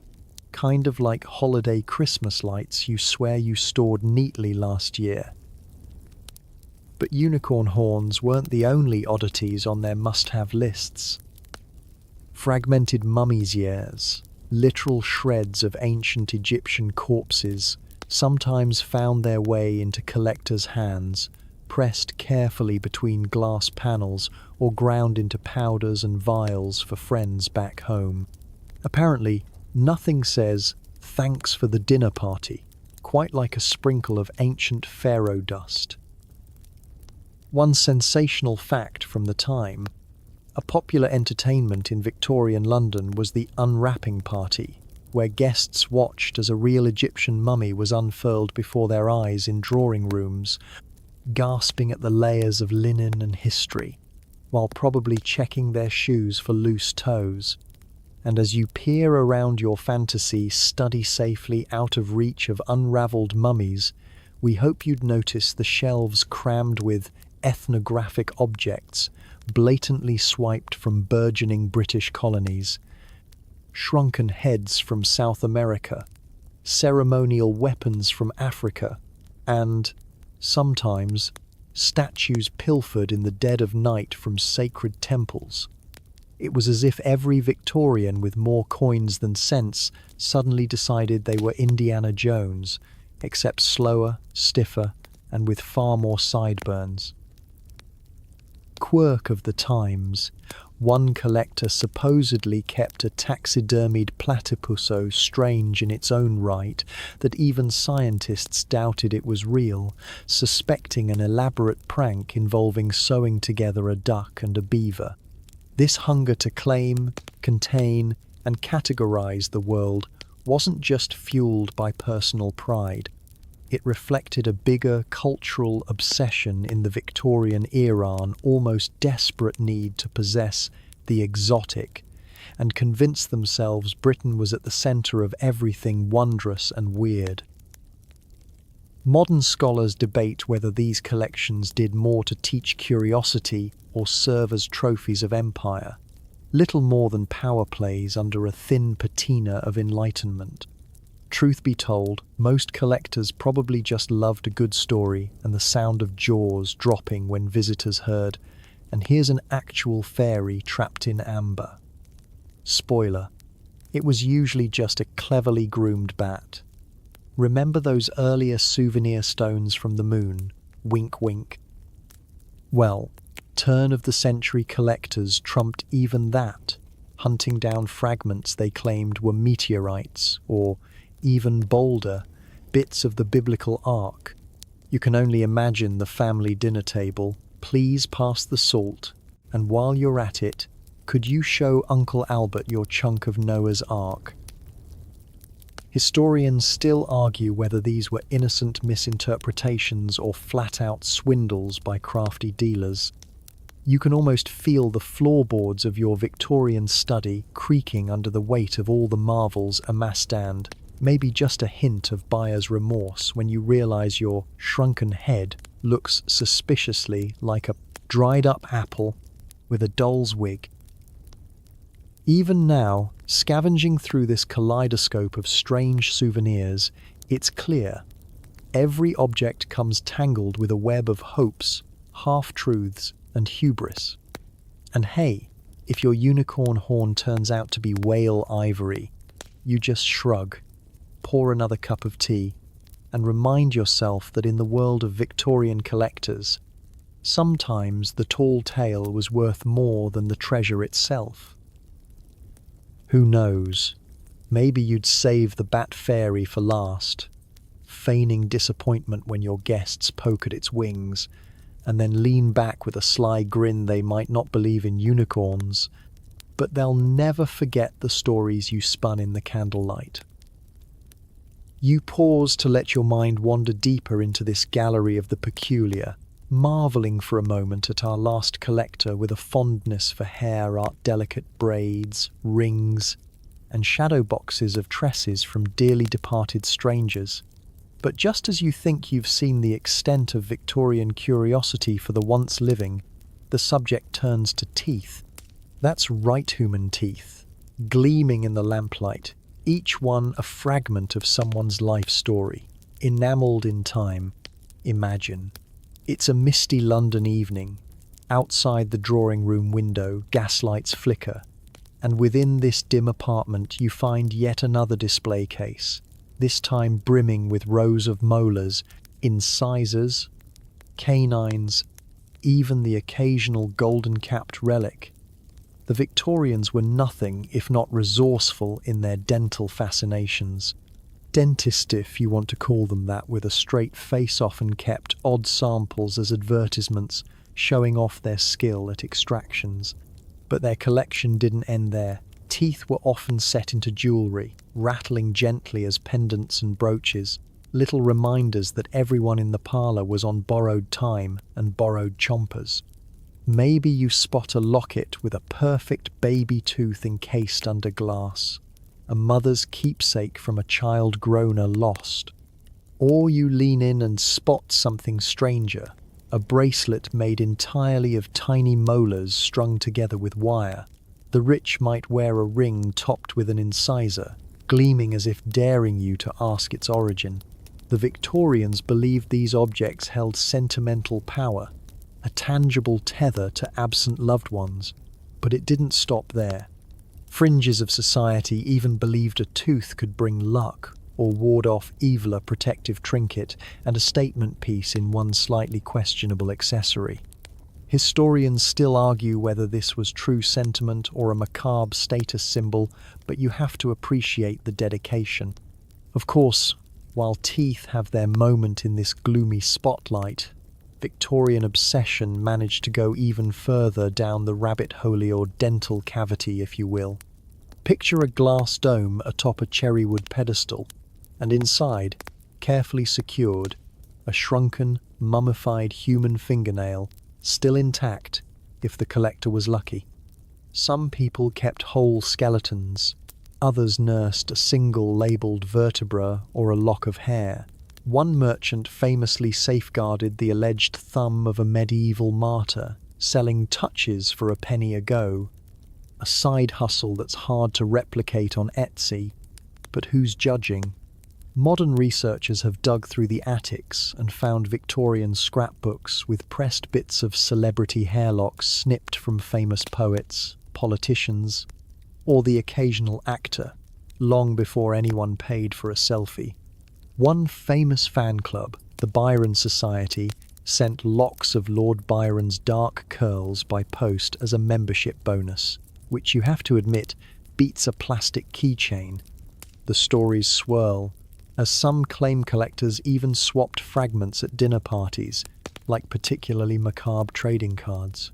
kind of like holiday Christmas lights you swear you stored neatly last year. But unicorn horns weren't the only oddities on their must-have lists. Fragmented mummies' ears, literal shreds of ancient Egyptian corpses, sometimes found their way into collectors' hands, pressed carefully between glass panels or ground into powders and vials for friends back home. Apparently, nothing says, "Thanks for the dinner party," quite like a sprinkle of ancient pharaoh dust. One sensational fact from the time: a popular entertainment in Victorian London was the unwrapping party, where guests watched as a real Egyptian mummy was unfurled before their eyes in drawing rooms, gasping at the layers of linen and history, while probably checking their shoes for loose toes. And as you peer around your fantasy, study safely out of reach of unravelled mummies, we hope you'd notice the shelves crammed with ethnographic objects blatantly swiped from burgeoning British colonies, shrunken heads from South America, ceremonial weapons from Africa, and, sometimes, statues pilfered in the dead of night from sacred temples. It was as if every Victorian with more coins than sense suddenly decided they were Indiana Jones, except slower, stiffer, and with far more sideburns. Quirk of the times: one collector supposedly kept a taxidermied platypus so strange in its own right that even scientists doubted it was real, suspecting an elaborate prank involving sewing together a duck and a beaver. This hunger to claim, contain, and categorize the world wasn't just fueled by personal pride. It reflected a bigger cultural obsession in the Victorian era, an almost desperate need to possess the exotic and convince themselves Britain was at the centre of everything wondrous and weird. Modern scholars debate whether these collections did more to teach curiosity or serve as trophies of empire, little more than power plays under a thin patina of enlightenment. Truth be told, most collectors probably just loved a good story and the sound of jaws dropping when visitors heard, "And here's an actual fairy trapped in amber." Spoiler: it was usually just a cleverly groomed bat. Remember those earlier souvenir stones from the moon? Wink wink. Well, turn-of-the-century collectors trumped even that, hunting down fragments they claimed were meteorites, or, even bolder, bits of the biblical ark. You can only imagine the family dinner table. Please pass the salt, and while you're at it, could you show Uncle Albert your chunk of Noah's Ark? Historians still argue whether these were innocent misinterpretations or flat-out swindles by crafty dealers. You can almost feel the floorboards of your Victorian study creaking under the weight of all the marvels amassed, and maybe just a hint of buyer's remorse when you realize your shrunken head looks suspiciously like a dried-up apple with a doll's wig. Even now, scavenging through this kaleidoscope of strange souvenirs, it's clear every object comes tangled with a web of hopes, half-truths, and hubris. And hey, if your unicorn horn turns out to be whale ivory, you just shrug, pour another cup of tea, and remind yourself that in the world of Victorian collectors, sometimes the tall tale was worth more than the treasure itself. Who knows? Maybe you'd save the bat fairy for last, feigning disappointment when your guests poke at its wings, and then lean back with a sly grin. They might not believe in unicorns, but they'll never forget the stories you spun in the candlelight. You pause to let your mind wander deeper into this gallery of the peculiar, marvelling for a moment at our last collector with a fondness for hair, art delicate braids, rings, and shadow boxes of tresses from dearly departed strangers. But just as you think you've seen the extent of Victorian curiosity for the once living, the subject turns to teeth. That's right, human teeth, gleaming in the lamplight, each one a fragment of someone's life story, enamelled in time. Imagine. It's a misty London evening. Outside the drawing room window, gaslights flicker, and within this dim apartment you find yet another display case, this time brimming with rows of molars, incisors, canines, even the occasional golden-capped relic. The Victorians were nothing if not resourceful in their dental fascinations. Dentists, if you want to call them that, with a straight face, often kept odd samples as advertisements, showing off their skill at extractions. But their collection didn't end there. Teeth were often set into jewellery, rattling gently as pendants and brooches, little reminders that everyone in the parlour was on borrowed time and borrowed chompers. Maybe you spot a locket with a perfect baby tooth encased under glass, a mother's keepsake from a child groaner lost. Or you lean in and spot something stranger, a bracelet made entirely of tiny molars strung together with wire. The rich might wear a ring topped with an incisor, gleaming as if daring you to ask its origin. The Victorians believed these objects held sentimental power, a tangible tether to absent loved ones. But it didn't stop there. Fringes of society even believed a tooth could bring luck or ward off evil, a protective trinket and a statement piece in one slightly questionable accessory. Historians still argue whether this was true sentiment or a macabre status symbol, but you have to appreciate the dedication. Of course, while teeth have their moment in this gloomy spotlight, Victorian obsession managed to go even further down the rabbit hole, or dental cavity, if you will. Picture a glass dome atop a cherrywood pedestal, and inside, carefully secured, a shrunken, mummified human fingernail, still intact if the collector was lucky. Some people kept whole skeletons, others nursed a single labelled vertebra or a lock of hair. One merchant famously safeguarded the alleged thumb of a medieval martyr, selling touches for a penny a go. A side hustle that's hard to replicate on Etsy, but who's judging? Modern researchers have dug through the attics and found Victorian scrapbooks with pressed bits of celebrity hairlocks snipped from famous poets, politicians, or the occasional actor, long before anyone paid for a selfie. One famous fan club, the Byron Society, sent locks of Lord Byron's dark curls by post as a membership bonus, which you have to admit beats a plastic keychain. The stories swirl, as some claim collectors even swapped fragments at dinner parties, like particularly macabre trading cards.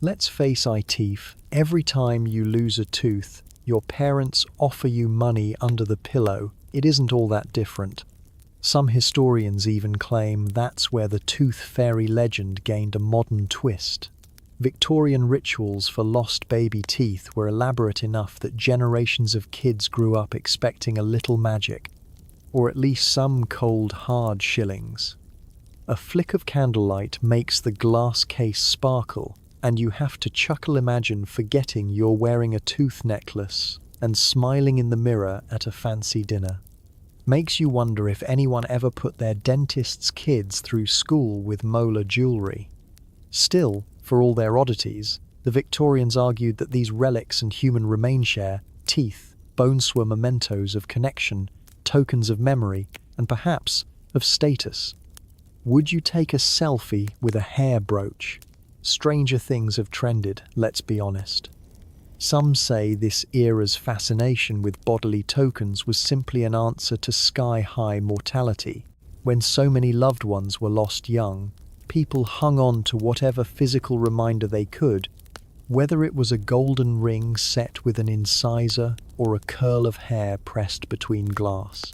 Let's face it, every time you lose a tooth, your parents offer you money under the pillow. It isn't all that different. Some historians even claim that's where the tooth fairy legend gained a modern twist. Victorian rituals for lost baby teeth were elaborate enough that generations of kids grew up expecting a little magic, or at least some cold, hard shillings. A flick of candlelight makes the glass case sparkle, and you have to chuckle imagine forgetting you're wearing a tooth necklace and smiling in the mirror at a fancy dinner. Makes you wonder if anyone ever put their dentist's kids through school with molar jewellery. Still, for all their oddities, the Victorians argued that these relics and human remainshare, teeth, bones, were mementos of connection, tokens of memory, and perhaps of status. Would you take a selfie with a hair brooch? Stranger things have trended, let's be honest. Some say this era's fascination with bodily tokens was simply an answer to sky-high mortality. When so many loved ones were lost young, people hung on to whatever physical reminder they could, whether it was a golden ring set with an incisor or a curl of hair pressed between glass.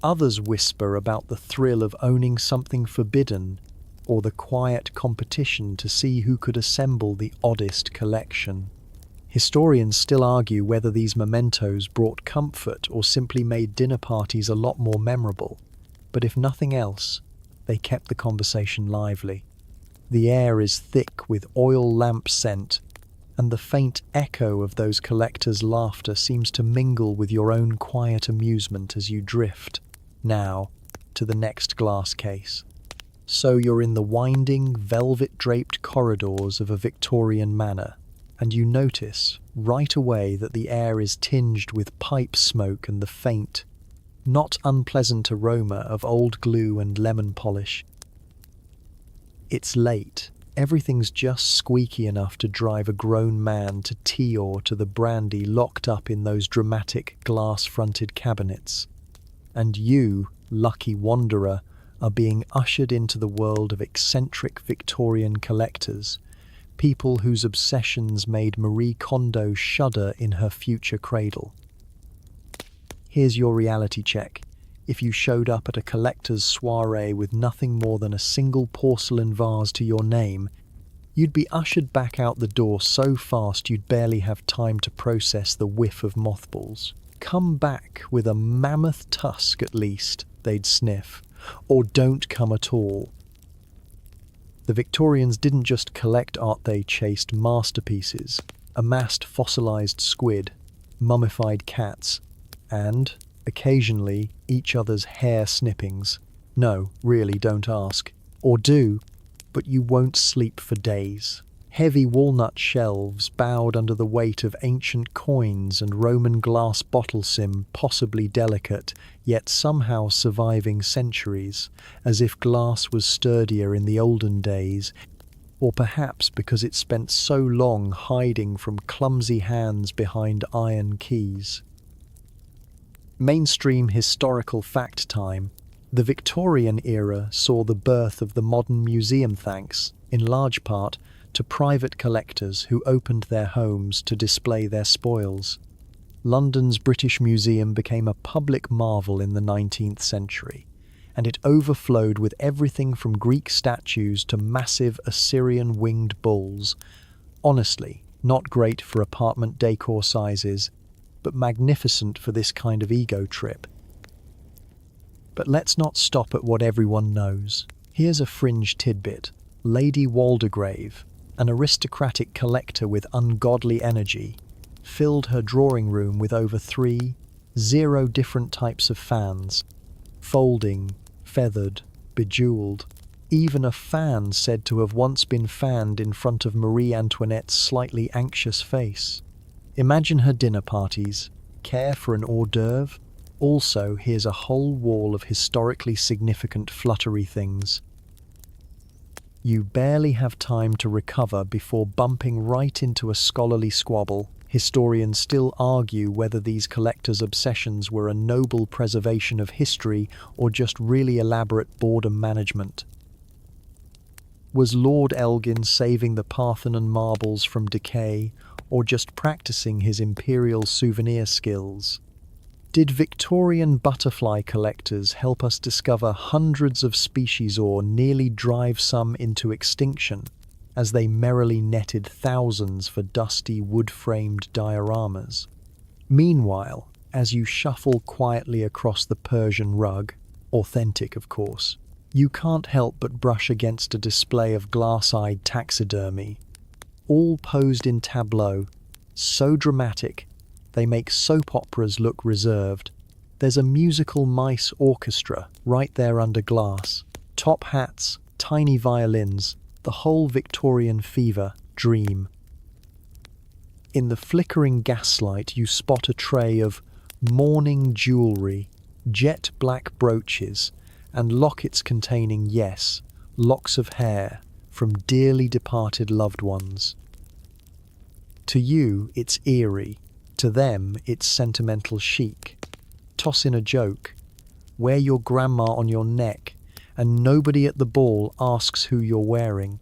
Others whisper about the thrill of owning something forbidden, or the quiet competition to see who could assemble the oddest collection. Historians still argue whether these mementos brought comfort or simply made dinner parties a lot more memorable, but if nothing else, they kept the conversation lively. The air is thick with oil lamp scent, and the faint echo of those collectors' laughter seems to mingle with your own quiet amusement as you drift, now, to the next glass case. So you're in the winding, velvet-draped corridors of a Victorian manor, and you notice right away that the air is tinged with pipe smoke and the faint, not unpleasant aroma of old glue and lemon polish. It's late. Everything's just squeaky enough to drive a grown man to tea or to the brandy locked up in those dramatic glass-fronted cabinets. And you, lucky wanderer, are being ushered into the world of eccentric Victorian collectors, people whose obsessions made Marie Kondo shudder in her future cradle. Here's your reality check. If you showed up at a collector's soiree with nothing more than a single porcelain vase to your name, you'd be ushered back out the door so fast you'd barely have time to process the whiff of mothballs. Come back with a mammoth tusk at least, they'd sniff, or don't come at all. The Victorians didn't just collect art, they chased masterpieces, amassed fossilized squid, mummified cats, and, occasionally, each other's hair snippings. No, really, don't ask. Or do, but you won't sleep for days. Heavy walnut shelves bowed under the weight of ancient coins and Roman glass bottle sim, possibly delicate, yet somehow surviving centuries, as if glass was sturdier in the olden days, or perhaps because it spent so long hiding from clumsy hands behind iron keys. Mainstream historical fact time. The Victorian era saw the birth of the modern museum thanks, in large part, to private collectors who opened their homes to display their spoils. London's British Museum became a public marvel in the 19th century, and it overflowed with everything from Greek statues to massive Assyrian winged bulls. Honestly, not great for apartment decor sizes, but magnificent for this kind of ego trip. But let's not stop at what everyone knows. Here's a fringe tidbit. Lady Waldegrave, an aristocratic collector with ungodly energy, filled her drawing room with over 30 different types of fans, folding, feathered, bejeweled. Even a fan said to have once been fanned in front of Marie Antoinette's slightly anxious face. Imagine her dinner parties. Care for an hors d'oeuvre? Also, here's a whole wall of historically significant fluttery things. You barely have time to recover before bumping right into a scholarly squabble. Historians still argue whether these collectors' obsessions were a noble preservation of history or just really elaborate boredom management. Was Lord Elgin saving the Parthenon marbles from decay, or just practicing his imperial souvenir skills? Did Victorian butterfly collectors help us discover hundreds of species or nearly drive some into extinction as they merrily netted thousands for dusty wood-framed dioramas? Meanwhile, as you shuffle quietly across the Persian rug, authentic of course, you can't help but brush against a display of glass-eyed taxidermy, all posed in tableau, so dramatic they make soap operas look reserved. There's a musical mice orchestra right there under glass. Top hats, tiny violins, the whole Victorian fever dream. In the flickering gaslight you spot a tray of mourning jewellery, jet black brooches, and lockets containing, yes, locks of hair from dearly departed loved ones. To you, it's eerie. To them, it's sentimental chic. Toss in a joke. Wear your grandma on your neck, and nobody at the ball asks who you're wearing.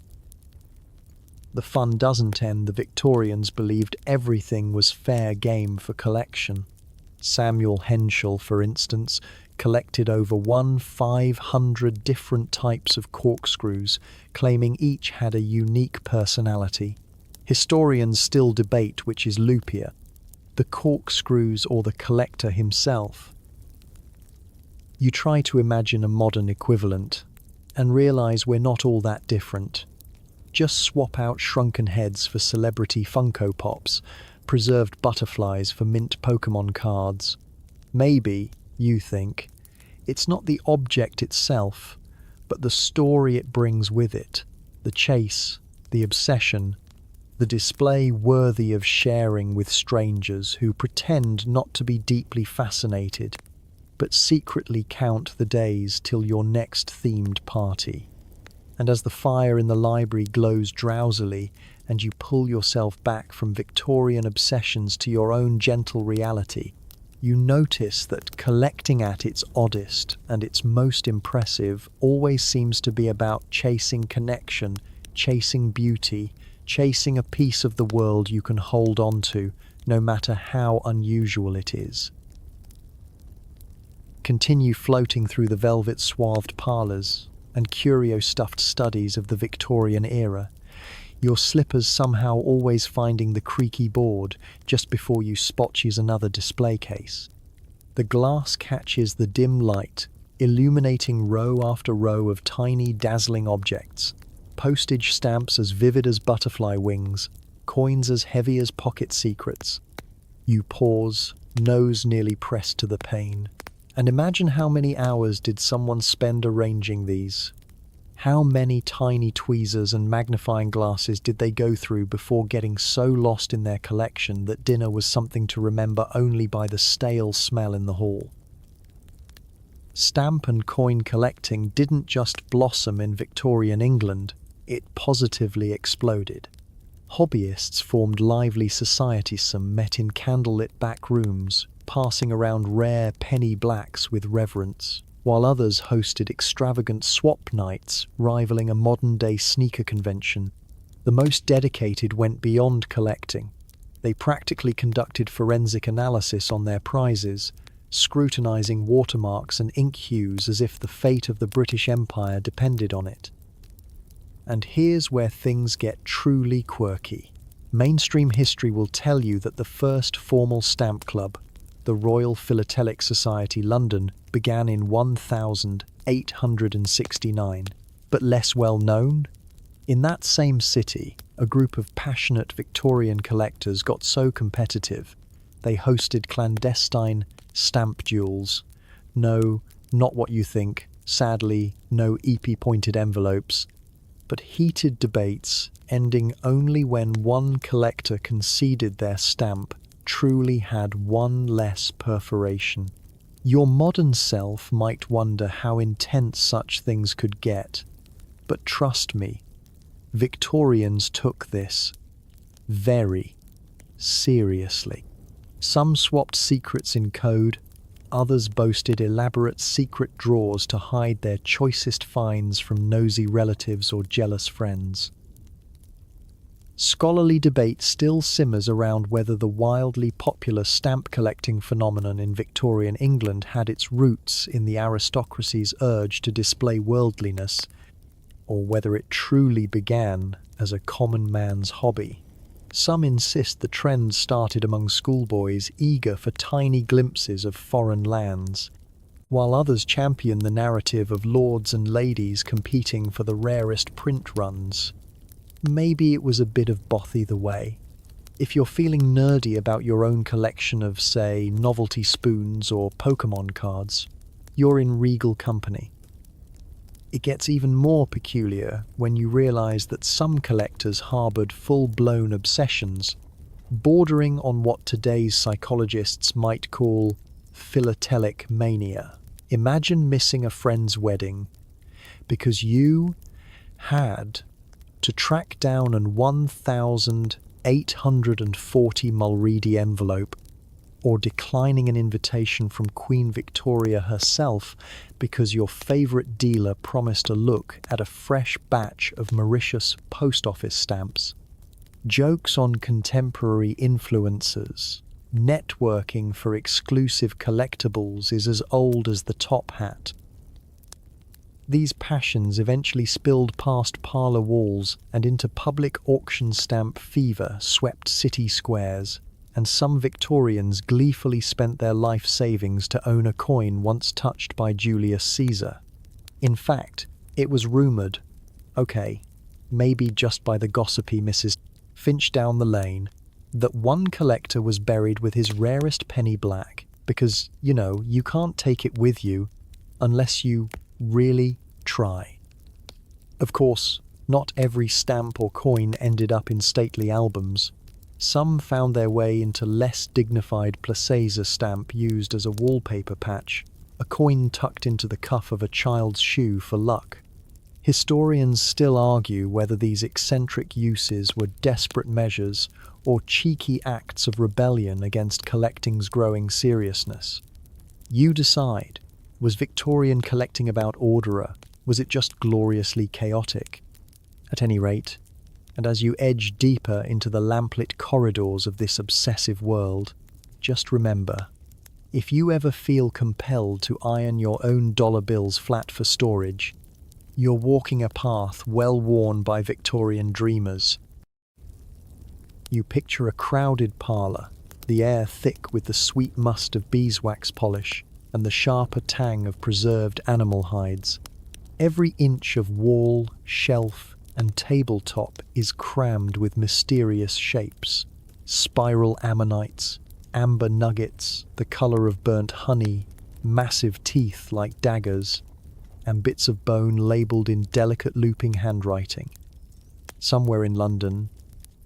The fun doesn't end. The Victorians believed everything was fair game for collection. Samuel Henschel, for instance, collected over 500 different types of corkscrews, claiming each had a unique personality. Historians still debate which is loopier, the corkscrews or the collector himself. You try to imagine a modern equivalent and realize we're not all that different. Just swap out shrunken heads for celebrity Funko Pops, preserved butterflies for mint Pokemon cards. Maybe, you think, it's not the object itself, but the story it brings with it, the chase, the obsession, the display worthy of sharing with strangers who pretend not to be deeply fascinated, but secretly count the days till your next themed party. And as the fire in the library glows drowsily and you pull yourself back from Victorian obsessions to your own gentle reality, you notice that collecting at its oddest and its most impressive always seems to be about chasing connection, chasing beauty, chasing a piece of the world you can hold on to, no matter how unusual it is. Continue floating through the velvet-swathed parlors and curio-stuffed studies of the Victorian era, your slippers somehow always finding the creaky board just before you spot use another display case. The glass catches the dim light, illuminating row after row of tiny, dazzling objects, postage stamps as vivid as butterfly wings, coins as heavy as pocket secrets. You pause, nose nearly pressed to the pane, and imagine how many hours did someone spend arranging these. How many tiny tweezers and magnifying glasses did they go through before getting so lost in their collection that dinner was something to remember only by the stale smell in the hall? Stamp and coin collecting didn't just blossom in Victorian England, it positively exploded. Hobbyists formed lively societies, some met in candlelit back rooms, passing around rare penny blacks with reverence, while others hosted extravagant swap nights rivaling a modern-day sneaker convention. The most dedicated went beyond collecting. They practically conducted forensic analysis on their prizes, scrutinizing watermarks and ink hues as if the fate of the British Empire depended on it. And here's where things get truly quirky. Mainstream history will tell you that the first formal stamp club, the Royal Philatelic Society London, began in 1869, but less well known? In that same city, a group of passionate Victorian collectors got so competitive, they hosted clandestine stamp duels. No, not what you think, sadly, no EP-pointed envelopes, but heated debates ending only when one collector conceded their stamp truly had one less perforation. Your modern self might wonder how intense such things could get, but trust me, Victorians took this very seriously. Some swapped secrets in code, others boasted elaborate secret drawers to hide their choicest finds from nosy relatives or jealous friends. Scholarly debate still simmers around whether the wildly popular stamp collecting phenomenon in Victorian England had its roots in the aristocracy's urge to display worldliness, or whether it truly began as a common man's hobby. Some insist the trend started among schoolboys eager for tiny glimpses of foreign lands, while others champion the narrative of lords and ladies competing for the rarest print runs. Maybe it was a bit of both either way. If you're feeling nerdy about your own collection of, say, novelty spoons or Pokemon cards, you're in regal company. It gets even more peculiar when you realize that some collectors harbored full-blown obsessions, bordering on what today's psychologists might call philatelic mania. Imagine missing a friend's wedding because you had to track down an 1,840 Mulready envelope, or declining an invitation from Queen Victoria herself because your favourite dealer promised a look at a fresh batch of Mauritius post office stamps. Jokes on contemporary influencers. Networking for exclusive collectibles is as old as the top hat. These passions eventually spilled past parlour walls and into public auction stamp fever swept city squares, and some Victorians gleefully spent their life savings to own a coin once touched by Julius Caesar. In fact, it was rumoured, maybe just by the gossipy Mrs. Finch down the lane, that one collector was buried with his rarest penny black because, you can't take it with you unless you really try. Of course, not every stamp or coin ended up in stately albums. Some found their way into less dignified placeza stamp used as a wallpaper patch, a coin tucked into the cuff of a child's shoe for luck. Historians still argue whether these eccentric uses were desperate measures or cheeky acts of rebellion against collecting's growing seriousness. You decide. Was Victorian collecting about order? Was it just gloriously chaotic? At any rate, and as you edge deeper into the lamplit corridors of this obsessive world, just remember, if you ever feel compelled to iron your own dollar bills flat for storage, you're walking a path well worn by Victorian dreamers. You picture a crowded parlour, the air thick with the sweet must of beeswax polish and the sharper tang of preserved animal hides. Every inch of wall, shelf, and tabletop is crammed with mysterious shapes: spiral ammonites, amber nuggets, the colour of burnt honey, massive teeth like daggers, and bits of bone labelled in delicate looping handwriting. Somewhere in London,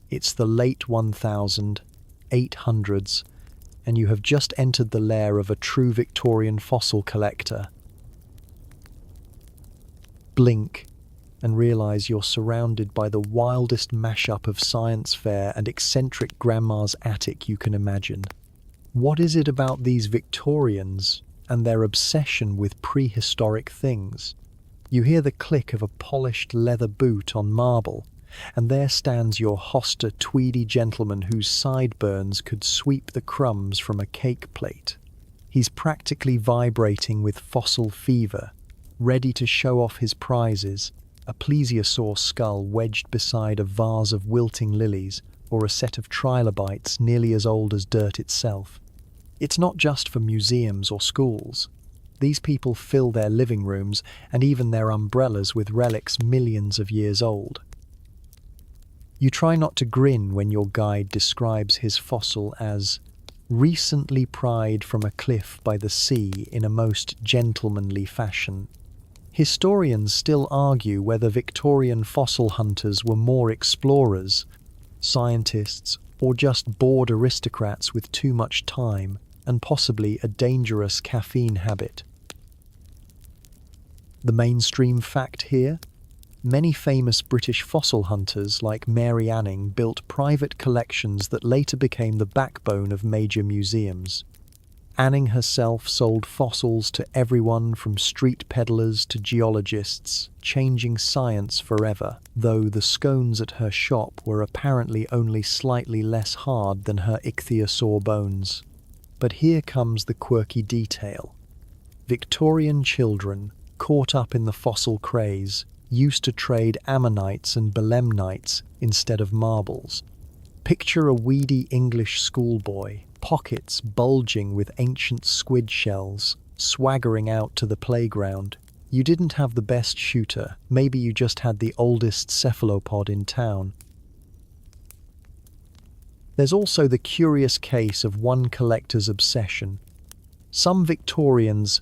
it's the late 1800s, and you have just entered the lair of a true Victorian fossil collector. Blink and realise you're surrounded by the wildest mashup of science fair and eccentric grandma's attic you can imagine. What is it about these Victorians and their obsession with prehistoric things? You hear the click of a polished leather boot on marble, and there stands your hoster tweedy gentleman whose sideburns could sweep the crumbs from a cake plate. He's practically vibrating with fossil fever, ready to show off his prizes, a plesiosaur skull wedged beside a vase of wilting lilies, or a set of trilobites nearly as old as dirt itself. It's not just for museums or schools. These people fill their living rooms and even their umbrellas with relics millions of years old. You try not to grin when your guide describes his fossil as recently pried from a cliff by the sea in a most gentlemanly fashion. Historians still argue whether Victorian fossil hunters were more explorers, scientists, or just bored aristocrats with too much time and possibly a dangerous caffeine habit. The mainstream fact here? Many famous British fossil hunters like Mary Anning built private collections that later became the backbone of major museums. Anning herself sold fossils to everyone from street peddlers to geologists, changing science forever, though the scones at her shop were apparently only slightly less hard than her ichthyosaur bones. But here comes the quirky detail. Victorian children, caught up in the fossil craze, used to trade ammonites and belemnites instead of marbles. Picture a weedy English schoolboy, pockets bulging with ancient squid shells, swaggering out to the playground. You didn't have the best shooter, maybe you just had the oldest cephalopod in town. There's also the curious case of one collector's obsession. Some Victorians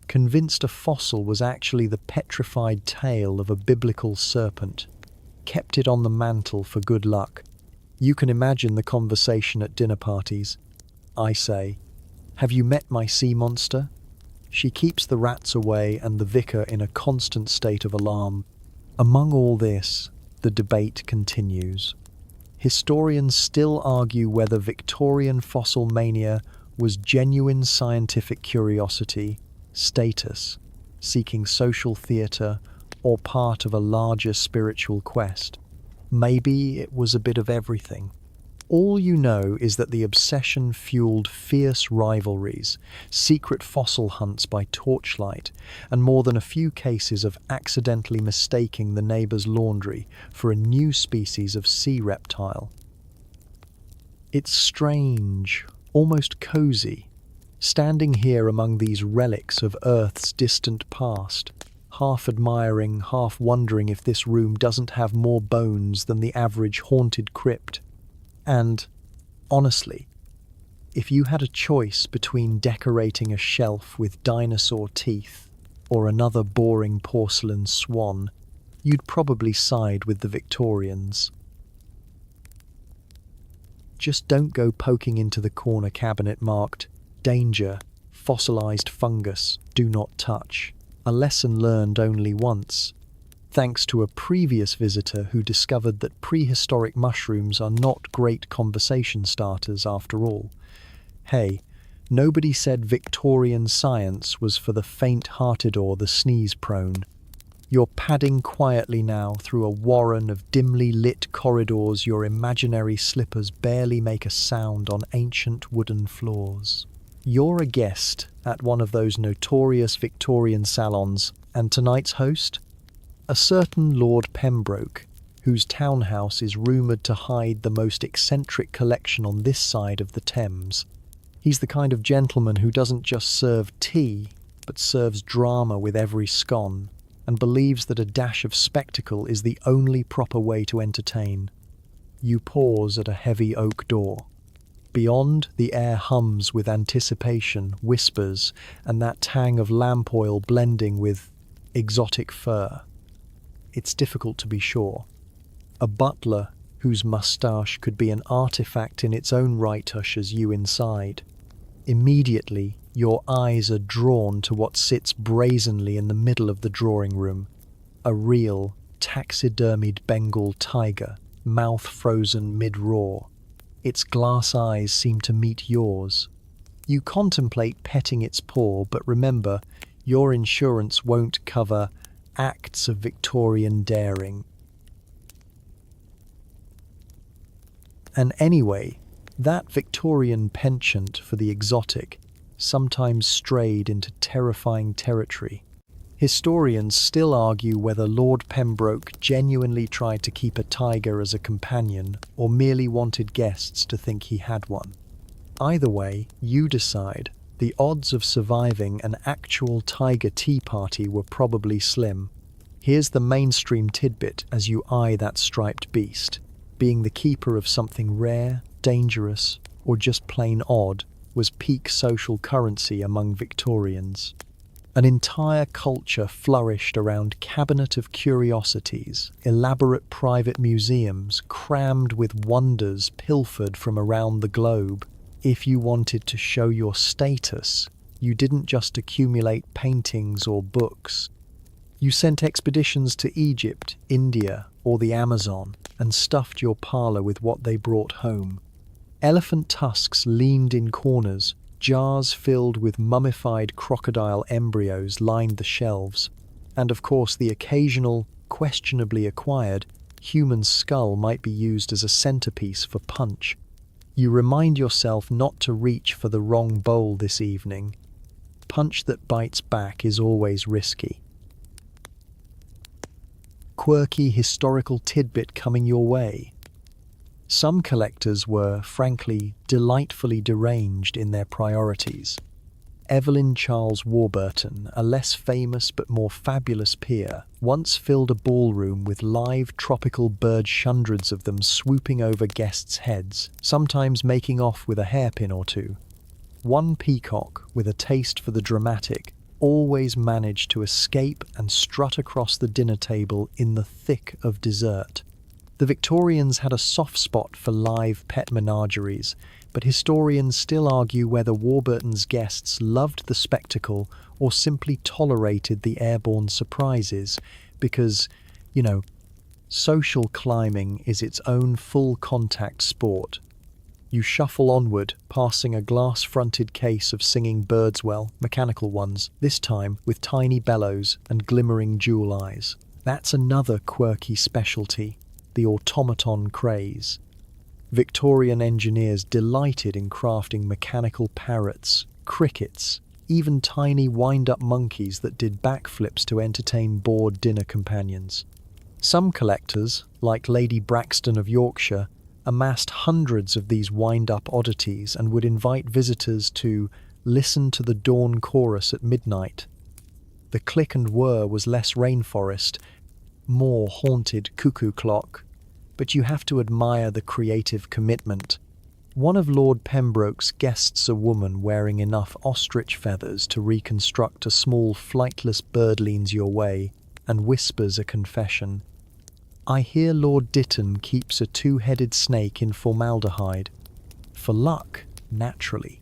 convinced a fossil was actually the petrified tail of a biblical serpent, kept it on the mantle for good luck. You can imagine the conversation at dinner parties. I say, "Have you met my sea monster?" She keeps the rats away and the vicar in a constant state of alarm. Among all this, the debate continues. Historians still argue whether Victorian fossil mania was genuine scientific curiosity, status, seeking social theatre, or part of a larger spiritual quest. Maybe it was a bit of everything. All you know is that the obsession fueled fierce rivalries, secret fossil hunts by torchlight, and more than a few cases of accidentally mistaking the neighbour's laundry for a new species of sea reptile. It's strange, almost cosy, standing here among these relics of Earth's distant past, half admiring, half wondering if this room doesn't have more bones than the average haunted crypt. And, honestly, if you had a choice between decorating a shelf with dinosaur teeth or another boring porcelain swan, you'd probably side with the Victorians. Just don't go poking into the corner cabinet marked, "Danger, fossilized fungus, do not touch." A lesson learned only once. thanks to a previous visitor who discovered that prehistoric mushrooms are not great conversation starters after all. Hey, nobody said Victorian science was for the faint-hearted or the sneeze-prone. You're padding quietly now through a warren of dimly lit corridors. Your imaginary slippers barely make a sound on ancient wooden floors. You're a guest at one of those notorious Victorian salons, and tonight's host? A certain Lord Pembroke, whose townhouse is rumoured to hide the most eccentric collection on this side of the Thames. He's the kind of gentleman who doesn't just serve tea, but serves drama with every scone, and believes that a dash of spectacle is the only proper way to entertain. You pause at a heavy oak door. Beyond, the air hums with anticipation, whispers, and that tang of lamp oil blending with exotic fur. It's difficult to be sure. A butler whose moustache could be an artifact in its own right ushers you inside. Immediately, your eyes are drawn to what sits brazenly in the middle of the drawing room. A real, taxidermied Bengal tiger, mouth frozen mid-roar. Its glass eyes seem to meet yours. You contemplate petting its paw, but remember, your insurance won't cover acts of Victorian daring. And anyway, that Victorian penchant for the exotic sometimes strayed into terrifying territory. Historians still argue whether Lord Pembroke genuinely tried to keep a tiger as a companion or merely wanted guests to think he had one. Either way, you decide. The odds of surviving an actual tiger tea party were probably slim. Here's the mainstream tidbit as you eye that striped beast. Being the keeper of something rare, dangerous, or just plain odd was peak social currency among Victorians. An entire culture flourished around cabinet of curiosities, elaborate private museums crammed with wonders pilfered from around the globe. If you wanted to show your status, you didn't just accumulate paintings or books. You sent expeditions to Egypt, India, or the Amazon and stuffed your parlour with what they brought home. Elephant tusks leaned in corners, jars filled with mummified crocodile embryos lined the shelves, and of course the occasional, questionably acquired, human skull might be used as a centerpiece for punch. You remind yourself not to reach for the wrong bowl this evening. Punch that bites back is always risky. Quirky historical tidbit coming your way. Some collectors were, frankly, delightfully deranged in their priorities. Evelyn Charles Warburton, a less famous but more fabulous peer, once filled a ballroom with live tropical birds, hundreds of them swooping over guests' heads, sometimes making off with a hairpin or two. One peacock, with a taste for the dramatic, always managed to escape and strut across the dinner table in the thick of dessert. The Victorians had a soft spot for live pet menageries, but historians still argue whether Warburton's guests loved the spectacle or simply tolerated the airborne surprises, because, social climbing is its own full-contact sport. You shuffle onward, passing a glass-fronted case of singing birds, mechanical ones, this time with tiny bellows and glimmering jewel eyes. That's another quirky specialty. The automaton craze. Victorian engineers delighted in crafting mechanical parrots, crickets, even tiny wind-up monkeys that did backflips to entertain bored dinner companions. Some collectors, like Lady Braxton of Yorkshire, amassed hundreds of these wind-up oddities and would invite visitors to listen to the dawn chorus at midnight. The click and whir was less rainforest, more haunted cuckoo clock, but you have to admire the creative commitment. One of Lord Pembroke's guests, a woman wearing enough ostrich feathers to reconstruct a small flightless bird, leans your way and whispers a confession. I hear Lord Ditton keeps a two-headed snake in formaldehyde. For luck, naturally.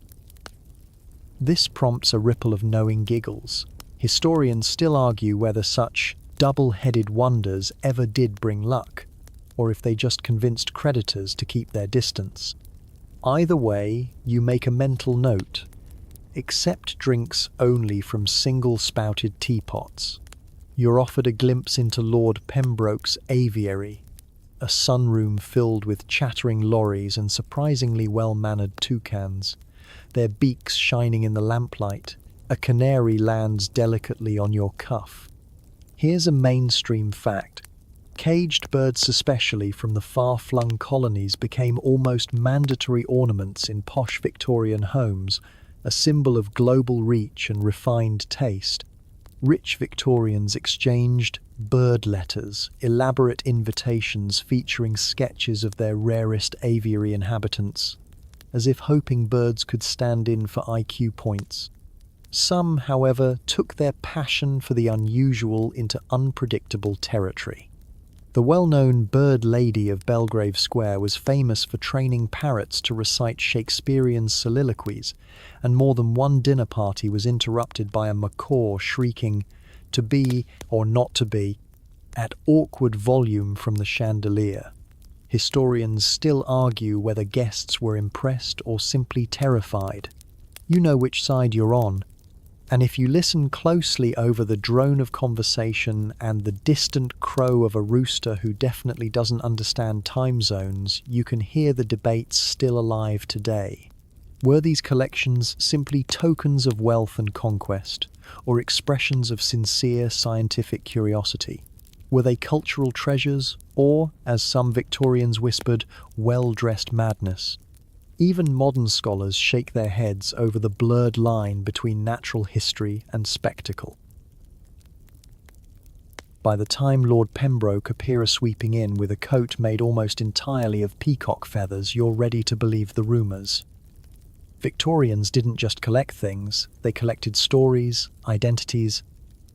This prompts a ripple of knowing giggles. Historians still argue whether such double-headed wonders ever did bring luck, or if they just convinced creditors to keep their distance. Either way, you make a mental note. Accept drinks only from single-spouted teapots. You're offered a glimpse into Lord Pembroke's aviary, a sunroom filled with chattering lorries and surprisingly well-mannered toucans, their beaks shining in the lamplight. A canary lands delicately on your cuff. Here's a mainstream fact. Caged birds, especially from the far-flung colonies, became almost mandatory ornaments in posh Victorian homes, a symbol of global reach and refined taste. Rich Victorians exchanged bird letters, elaborate invitations featuring sketches of their rarest aviary inhabitants, as if hoping birds could stand in for IQ points. Some, however, took their passion for the unusual into unpredictable territory. The well-known Bird Lady of Belgrave Square was famous for training parrots to recite Shakespearean soliloquies, and more than one dinner party was interrupted by a macaw shrieking, "To be or not to be," at awkward volume from the chandelier. Historians still argue whether guests were impressed or simply terrified. You know which side you're on. And if you listen closely over the drone of conversation and the distant crow of a rooster who definitely doesn't understand time zones, you can hear the debates still alive today. Were these collections simply tokens of wealth and conquest, or expressions of sincere scientific curiosity? Were they cultural treasures, or, as some Victorians whispered, well-dressed madness? Even modern scholars shake their heads over the blurred line between natural history and spectacle. By the time Lord Pembroke appears sweeping in with a coat made almost entirely of peacock feathers, you're ready to believe the rumours. Victorians didn't just collect things, they collected stories, identities,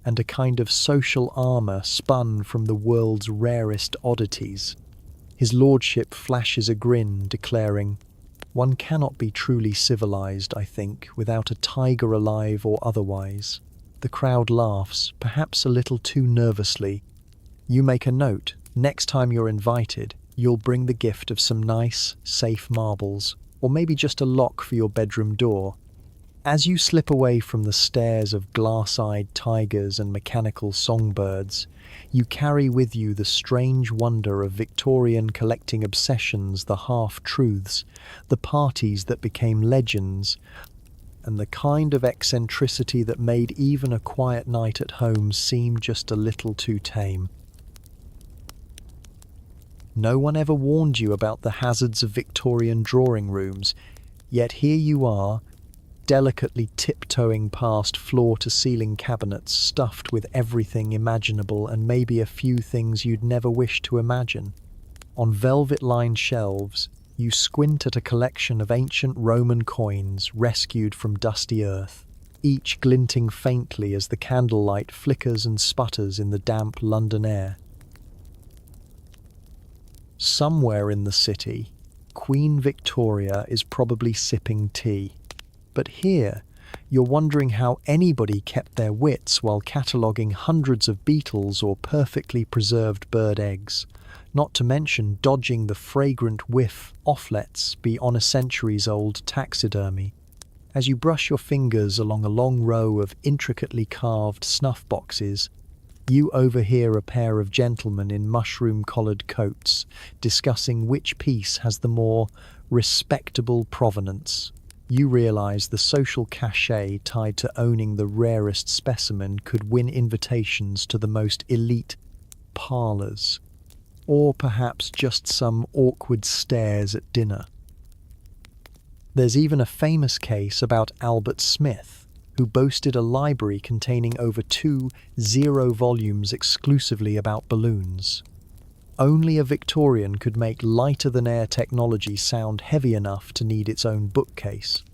and a kind of social armour spun from the world's rarest oddities. His lordship flashes a grin, declaring, "One cannot be truly civilized, I think, without a tiger alive or otherwise." The crowd laughs, perhaps a little too nervously. You make a note. Next time you're invited, you'll bring the gift of some nice, safe marbles, or maybe just a lock for your bedroom door. As you slip away from the stares of glass-eyed tigers and mechanical songbirds, you carry with you the strange wonder of Victorian collecting obsessions, the half-truths, the parties that became legends, and the kind of eccentricity that made even a quiet night at home seem just a little too tame. No one ever warned you about the hazards of Victorian drawing rooms, yet here you are, delicately tiptoeing past floor-to-ceiling cabinets stuffed with everything imaginable and maybe a few things you'd never wish to imagine. On velvet-lined shelves, you squint at a collection of ancient Roman coins rescued from dusty earth, each glinting faintly as the candlelight flickers and sputters in the damp London air. Somewhere in the city, Queen Victoria is probably sipping tea. But here, you're wondering how anybody kept their wits while cataloguing hundreds of beetles or perfectly preserved bird eggs, not to mention dodging the fragrant whiff offlets beyond a centuries-old taxidermy. As you brush your fingers along a long row of intricately carved snuff boxes, you overhear a pair of gentlemen in mushroom-collared coats discussing which piece has the more respectable provenance. You realize the social cachet tied to owning the rarest specimen could win invitations to the most elite parlors, or perhaps just some awkward stares at dinner. There's even a famous case about Albert Smith, who boasted a library containing over 2 volumes exclusively about balloons. Only a Victorian could make lighter-than-air technology sound heavy enough to need its own bookcase.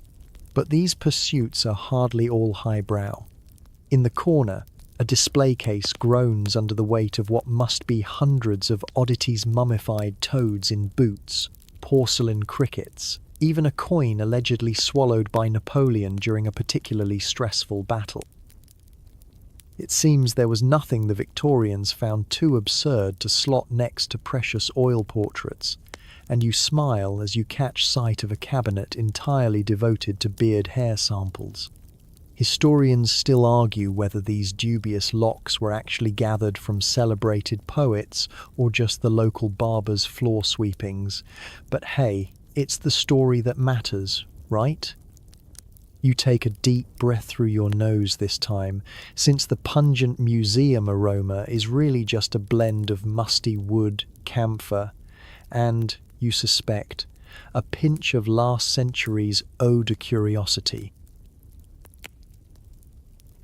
But these pursuits are hardly all highbrow. In the corner, a display case groans under the weight of what must be hundreds of oddities: mummified toads in boots, porcelain crickets, even a coin allegedly swallowed by Napoleon during a particularly stressful battle. It seems there was nothing the Victorians found too absurd to slot next to precious oil portraits, and you smile as you catch sight of a cabinet entirely devoted to beard hair samples. Historians still argue whether these dubious locks were actually gathered from celebrated poets or just the local barber's floor sweepings, but hey, it's the story that matters, right? You take a deep breath through your nose this time, since the pungent museum aroma is really just a blend of musty wood, camphor, and, you suspect, a pinch of last century's eau de curiosity.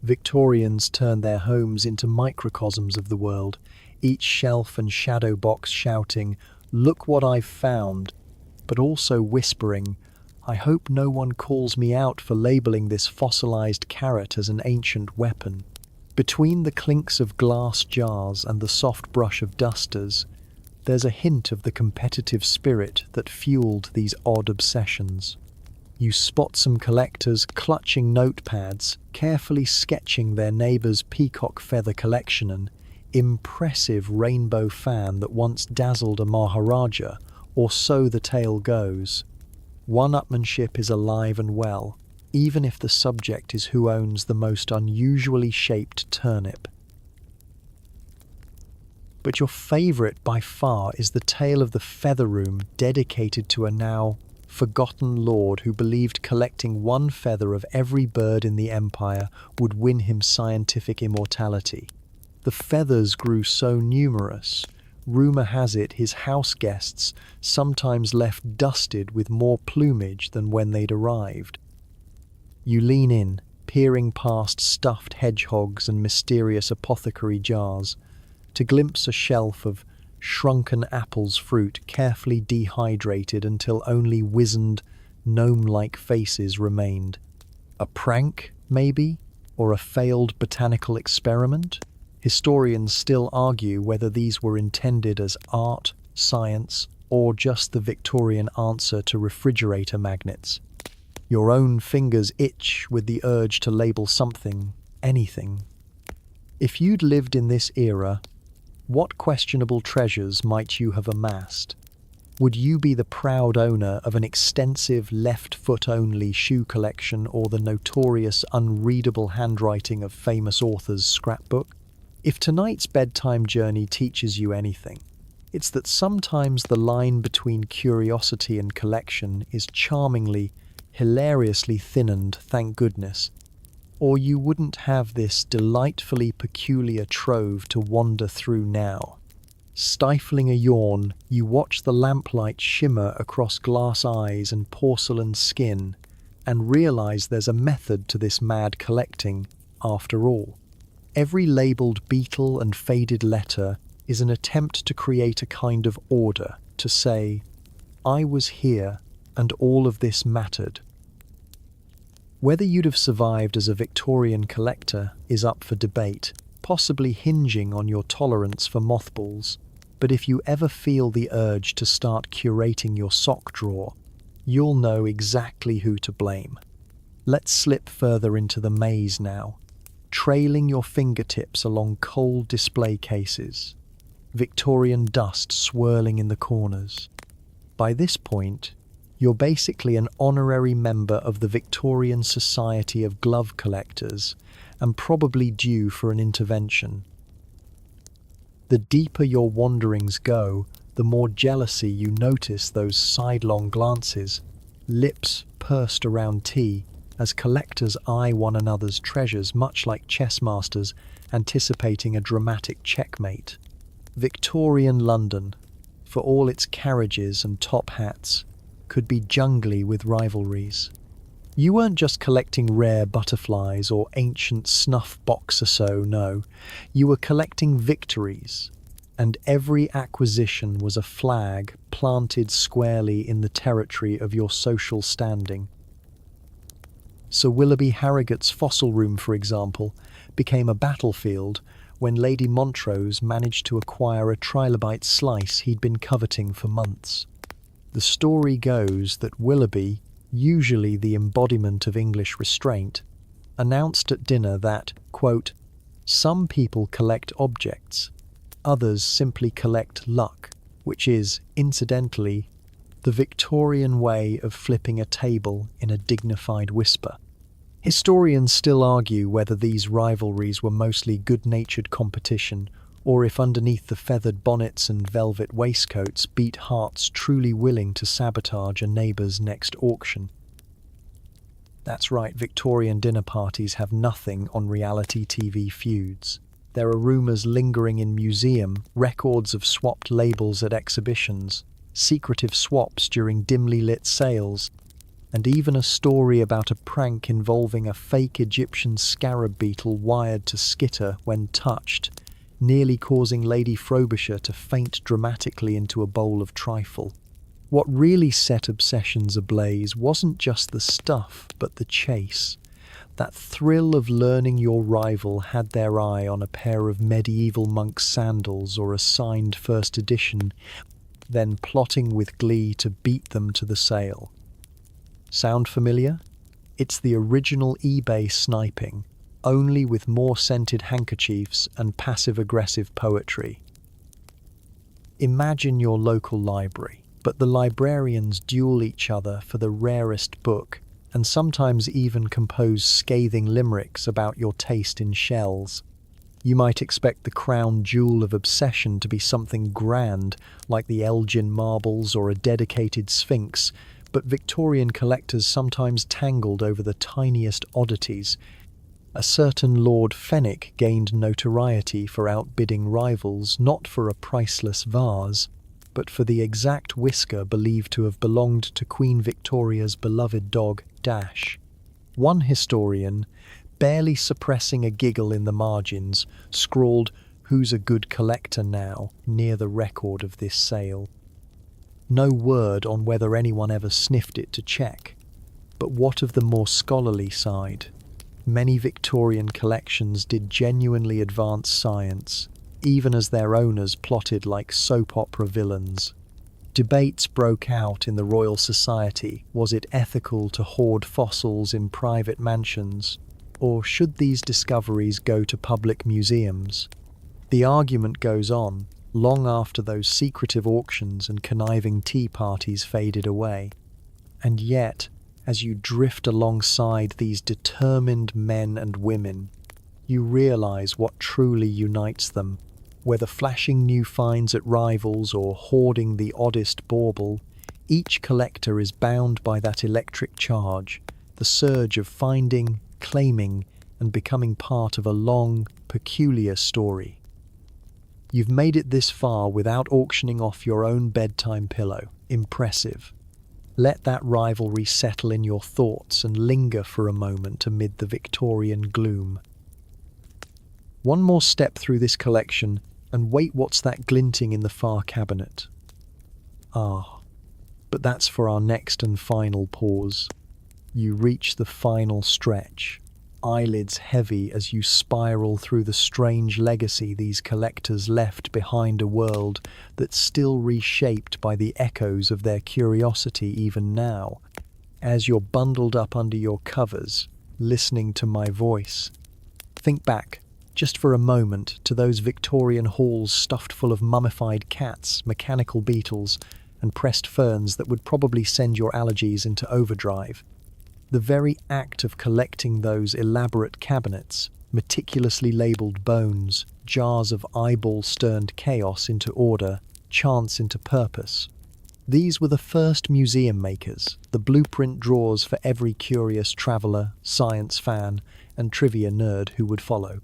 Victorians turned their homes into microcosms of the world, each shelf and shadow box shouting, "Look what I've found," but also whispering, "I hope no one calls me out for labeling this fossilized carrot as an ancient weapon." Between the clinks of glass jars and the soft brush of dusters, there's a hint of the competitive spirit that fueled these odd obsessions. You spot some collectors clutching notepads, carefully sketching their neighbor's peacock feather collection, an impressive rainbow fan that once dazzled a Maharaja, or so the tale goes. One-upmanship is alive and well, even if the subject is who owns the most unusually shaped turnip. But your favourite by far is the tale of the feather room dedicated to a now forgotten lord who believed collecting one feather of every bird in the empire would win him scientific immortality. The feathers grew so numerous, rumour has it his house guests sometimes left dusted with more plumage than when they'd arrived. You lean in, peering past stuffed hedgehogs and mysterious apothecary jars, to glimpse a shelf of shrunken apples fruit carefully dehydrated until only wizened, gnome-like faces remained. A prank, maybe? Or a failed botanical experiment? Historians still argue whether these were intended as art, science, or just the Victorian answer to refrigerator magnets. Your own fingers itch with the urge to label something, anything. If you'd lived in this era, what questionable treasures might you have amassed? Would you be the proud owner of an extensive left-foot-only shoe collection or the notorious unreadable handwriting of famous authors' scrapbook? If tonight's bedtime journey teaches you anything, it's that sometimes the line between curiosity and collection is charmingly, hilariously thinned, thank goodness, or you wouldn't have this delightfully peculiar trove to wander through now. Stifling a yawn, you watch the lamplight shimmer across glass eyes and porcelain skin, and realize there's a method to this mad collecting, after all. Every labeled beetle and faded letter is an attempt to create a kind of order, to say, I was here, and all of this mattered. Whether you'd have survived as a Victorian collector is up for debate, possibly hinging on your tolerance for mothballs. But if you ever feel the urge to start curating your sock drawer, you'll know exactly who to blame. Let's slip further into the maze now, trailing your fingertips along cold display cases, Victorian dust swirling in the corners. By this point, you're basically an honorary member of the Victorian Society of Glove Collectors and probably due for an intervention. The deeper your wanderings go, the more jealousy you notice those sidelong glances, lips pursed around tea, as collectors eye one another's treasures much like chess masters anticipating a dramatic checkmate. Victorian London, for all its carriages and top hats, could be jungly with rivalries. You weren't just collecting rare butterflies or ancient snuff box or so, no. You were collecting victories, and every acquisition was a flag planted squarely in the territory of your social standing. Sir Willoughby Harrogate's fossil room, for example, became a battlefield when Lady Montrose managed to acquire a trilobite slice he'd been coveting for months. The story goes that Willoughby, usually the embodiment of English restraint, announced at dinner that, quote, Some people collect objects, others simply collect luck, which is, incidentally, the Victorian way of flipping a table in a dignified whisper. Historians still argue whether these rivalries were mostly good-natured competition, or if underneath the feathered bonnets and velvet waistcoats beat hearts truly willing to sabotage a neighbour's next auction. That's right, Victorian dinner parties have nothing on reality TV feuds. There are rumours lingering in museum, records of swapped labels at exhibitions, secretive swaps during dimly lit sales, and even a story about a prank involving a fake Egyptian scarab beetle wired to skitter when touched, nearly causing Lady Frobisher to faint dramatically into a bowl of trifle. What really set obsessions ablaze wasn't just the stuff, but the chase. That thrill of learning your rival had their eye on a pair of medieval monk's sandals or a signed first edition, then plotting with glee to beat them to the sale. Sound familiar? It's the original eBay sniping, only with more scented handkerchiefs and passive-aggressive poetry. Imagine your local library, but the librarians duel each other for the rarest book, and sometimes even compose scathing limericks about your taste in shells. You might expect the crown jewel of obsession to be something grand, like the Elgin marbles or a dedicated sphinx, but Victorian collectors sometimes tangled over the tiniest oddities. A certain Lord Fenwick gained notoriety for outbidding rivals not for a priceless vase, but for the exact whisker believed to have belonged to Queen Victoria's beloved dog, Dash. One historian, barely suppressing a giggle in the margins, scrawled, "Who's a good collector now?" near the record of this sale. No word on whether anyone ever sniffed it to check. But what of the more scholarly side? Many Victorian collections did genuinely advance science, even as their owners plotted like soap opera villains. Debates broke out in the Royal Society. Was it ethical to hoard fossils in private mansions, or should these discoveries go to public museums? The argument goes on, long after those secretive auctions and conniving tea parties faded away. And yet, as you drift alongside these determined men and women, you realize what truly unites them. Whether flashing new finds at rivals or hoarding the oddest bauble, each collector is bound by that electric charge, the surge of finding, claiming, and becoming part of a long, peculiar story. You've made it this far without auctioning off your own bedtime pillow. Impressive. Let that rivalry settle in your thoughts and linger for a moment amid the Victorian gloom. One more step through this collection, and wait, what's that glinting in the far cabinet? Ah, but that's for our next and final pause. You reach the final stretch, eyelids heavy as you spiral through the strange legacy these collectors left behind, a world that's still reshaped by the echoes of their curiosity even now. As you're bundled up under your covers, listening to my voice, think back, just for a moment, to those Victorian halls stuffed full of mummified cats, mechanical beetles, and pressed ferns that would probably send your allergies into overdrive. The very act of collecting those elaborate cabinets, meticulously labelled bones, jars of eyeball-sterned chaos into order, chance into purpose. These were the first museum makers, the blueprint drawers for every curious traveller, science fan, and trivia nerd who would follow.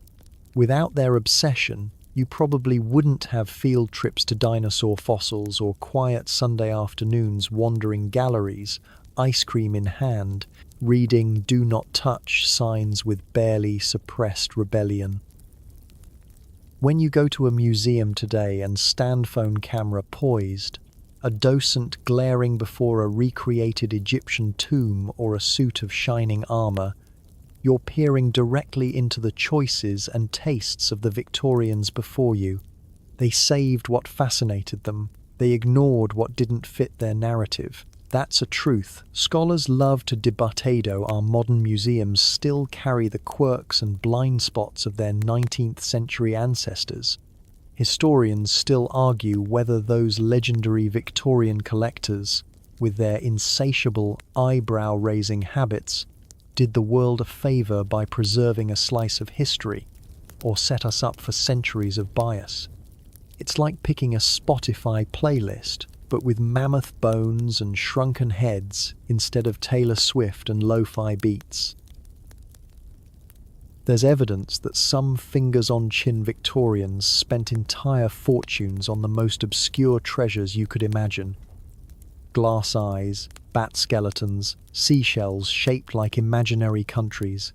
Without their obsession, you probably wouldn't have field trips to dinosaur fossils or quiet Sunday afternoons wandering galleries, ice cream in hand, reading "Do Not Touch" signs with barely suppressed rebellion. When you go to a museum today and standphone camera poised, a docent glaring before a recreated Egyptian tomb or a suit of shining armour, you're peering directly into the choices and tastes of the Victorians before you. They saved what fascinated them. They ignored what didn't fit their narrative. That's a truth. Scholars love to debate though our modern museums still carry the quirks and blind spots of their 19th century ancestors. Historians still argue whether those legendary Victorian collectors, with their insatiable, eyebrow-raising habits, did the world a favour by preserving a slice of history, or set us up for centuries of bias. It's like picking a Spotify playlist, but with mammoth bones and shrunken heads instead of Taylor Swift and lo-fi beats. There's evidence that some fingers-on-chin Victorians spent entire fortunes on the most obscure treasures you could imagine. Glass eyes, bat skeletons, seashells shaped like imaginary countries.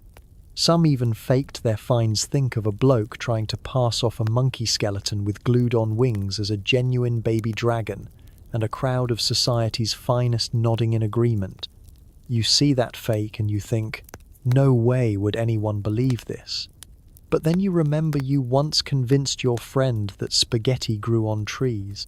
Some even faked their finds. Think of a bloke trying to pass off a monkey skeleton with glued-on wings as a genuine baby dragon, and a crowd of society's finest nodding in agreement. You see that fake and you think, no way would anyone believe this. But then you remember you once convinced your friend that spaghetti grew on trees.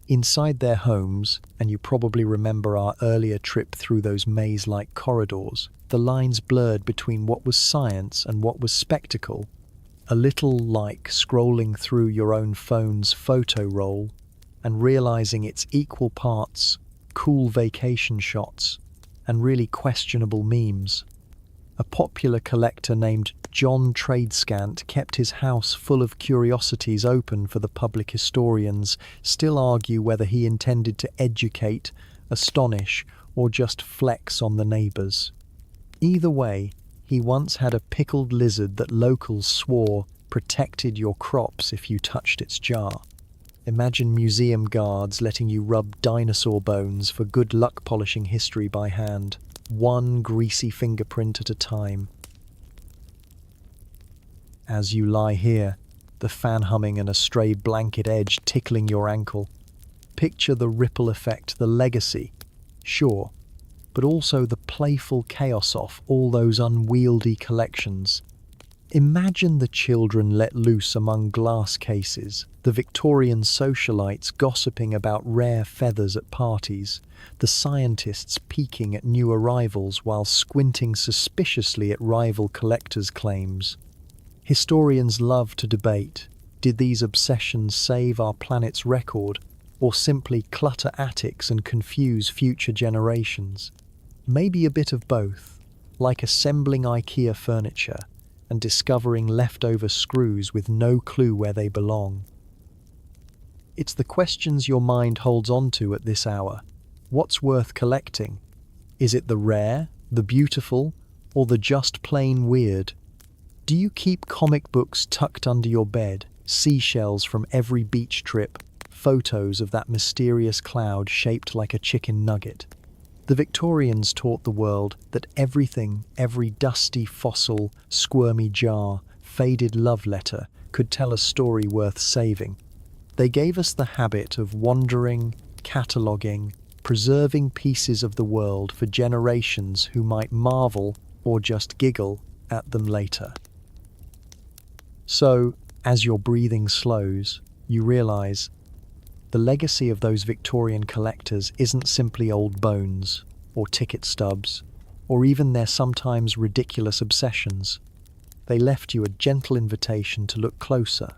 Inside their homes, and you probably remember our earlier trip through those maze-like corridors, the lines blurred between what was science and what was spectacle, a little like scrolling through your own phone's photo roll and realizing it's equal parts cool vacation shots and really questionable memes. A popular collector named John Tradescant kept his house full of curiosities open for the public. Historians still argue whether he intended to educate, astonish, or just flex on the neighbours. Either way, he once had a pickled lizard that locals swore protected your crops if you touched its jar. Imagine museum guards letting you rub dinosaur bones for good luck polishing history by hand, one greasy fingerprint at a time. As you lie here, the fan humming and a stray blanket edge tickling your ankle, picture the ripple effect, the legacy, sure, but also the playful chaos of all those unwieldy collections. Imagine the children let loose among glass cases, the Victorian socialites gossiping about rare feathers at parties, the scientists peeking at new arrivals while squinting suspiciously at rival collectors' claims. Historians love to debate, did these obsessions save our planet's record, or simply clutter attics and confuse future generations? Maybe a bit of both, like assembling IKEA furniture and discovering leftover screws with no clue where they belong. It's the questions your mind holds on to at this hour. What's worth collecting? Is it the rare, the beautiful, or the just plain weird? Do you keep comic books tucked under your bed, seashells from every beach trip, photos of that mysterious cloud shaped like a chicken nugget? The Victorians taught the world that everything, every dusty fossil, squirmy jar, faded love letter could tell a story worth saving. They gave us the habit of wandering, cataloguing, preserving pieces of the world for generations who might marvel or just giggle at them later. So, as your breathing slows, you realize the legacy of those Victorian collectors isn't simply old bones, or ticket stubs, or even their sometimes ridiculous obsessions. They left you a gentle invitation to look closer,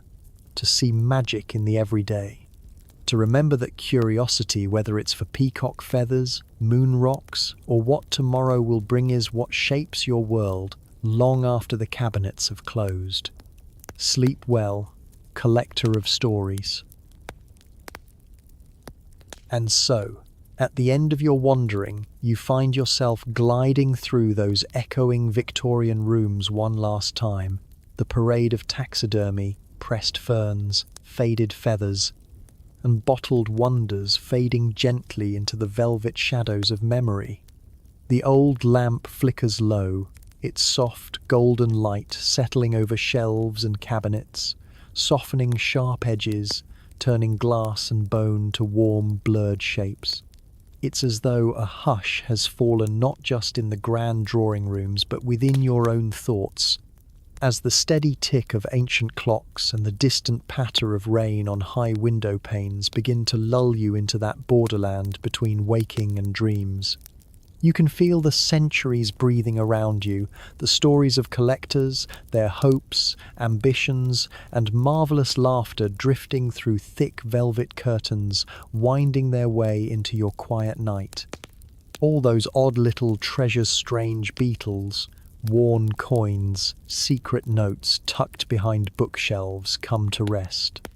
to see magic in the everyday, to remember that curiosity, whether it's for peacock feathers, moon rocks, or what tomorrow will bring, is what shapes your world long after the cabinets have closed. Sleep well, collector of stories. And so, at the end of your wandering, you find yourself gliding through those echoing Victorian rooms one last time, the parade of taxidermy, pressed ferns, faded feathers, and bottled wonders fading gently into the velvet shadows of memory. The old lamp flickers low, its soft golden light settling over shelves and cabinets, softening sharp edges, turning glass and bone to warm, blurred shapes. It's as though a hush has fallen not just in the grand drawing rooms, but within your own thoughts, As the steady tick of ancient clocks and the distant patter of rain on high window panes begin to lull you into that borderland between waking and dreams. You can feel the centuries breathing around you, the stories of collectors, their hopes, ambitions, and marvelous laughter drifting through thick velvet curtains, winding their way into your quiet night. All those odd little treasure-strange beetles, worn coins, secret notes tucked behind bookshelves come to rest.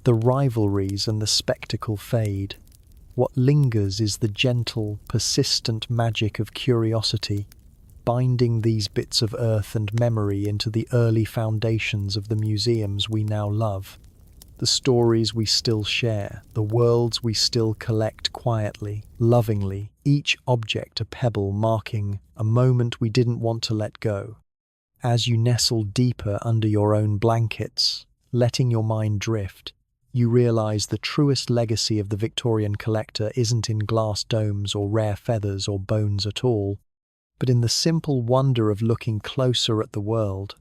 The rivalries and the spectacle fade. What lingers is the gentle, persistent magic of curiosity, binding these bits of earth and memory into the early foundations of the museums we now love. The stories we still share, the worlds we still collect quietly, lovingly, each object a pebble marking a moment we didn't want to let go. As you nestle deeper under your own blankets, letting your mind drift, you realize the truest legacy of the Victorian collector isn't in glass domes or rare feathers or bones at all, but in the simple wonder of looking closer at the world,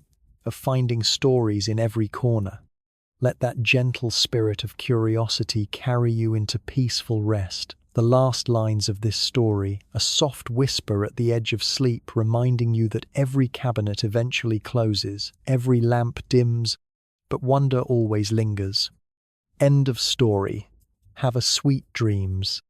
of finding stories in every corner. Let that gentle spirit of curiosity carry you into peaceful rest. The last lines of this story, a soft whisper at the edge of sleep reminding you that every cabinet eventually closes, every lamp dims, but wonder always lingers. End of story. Have a sweet dreams.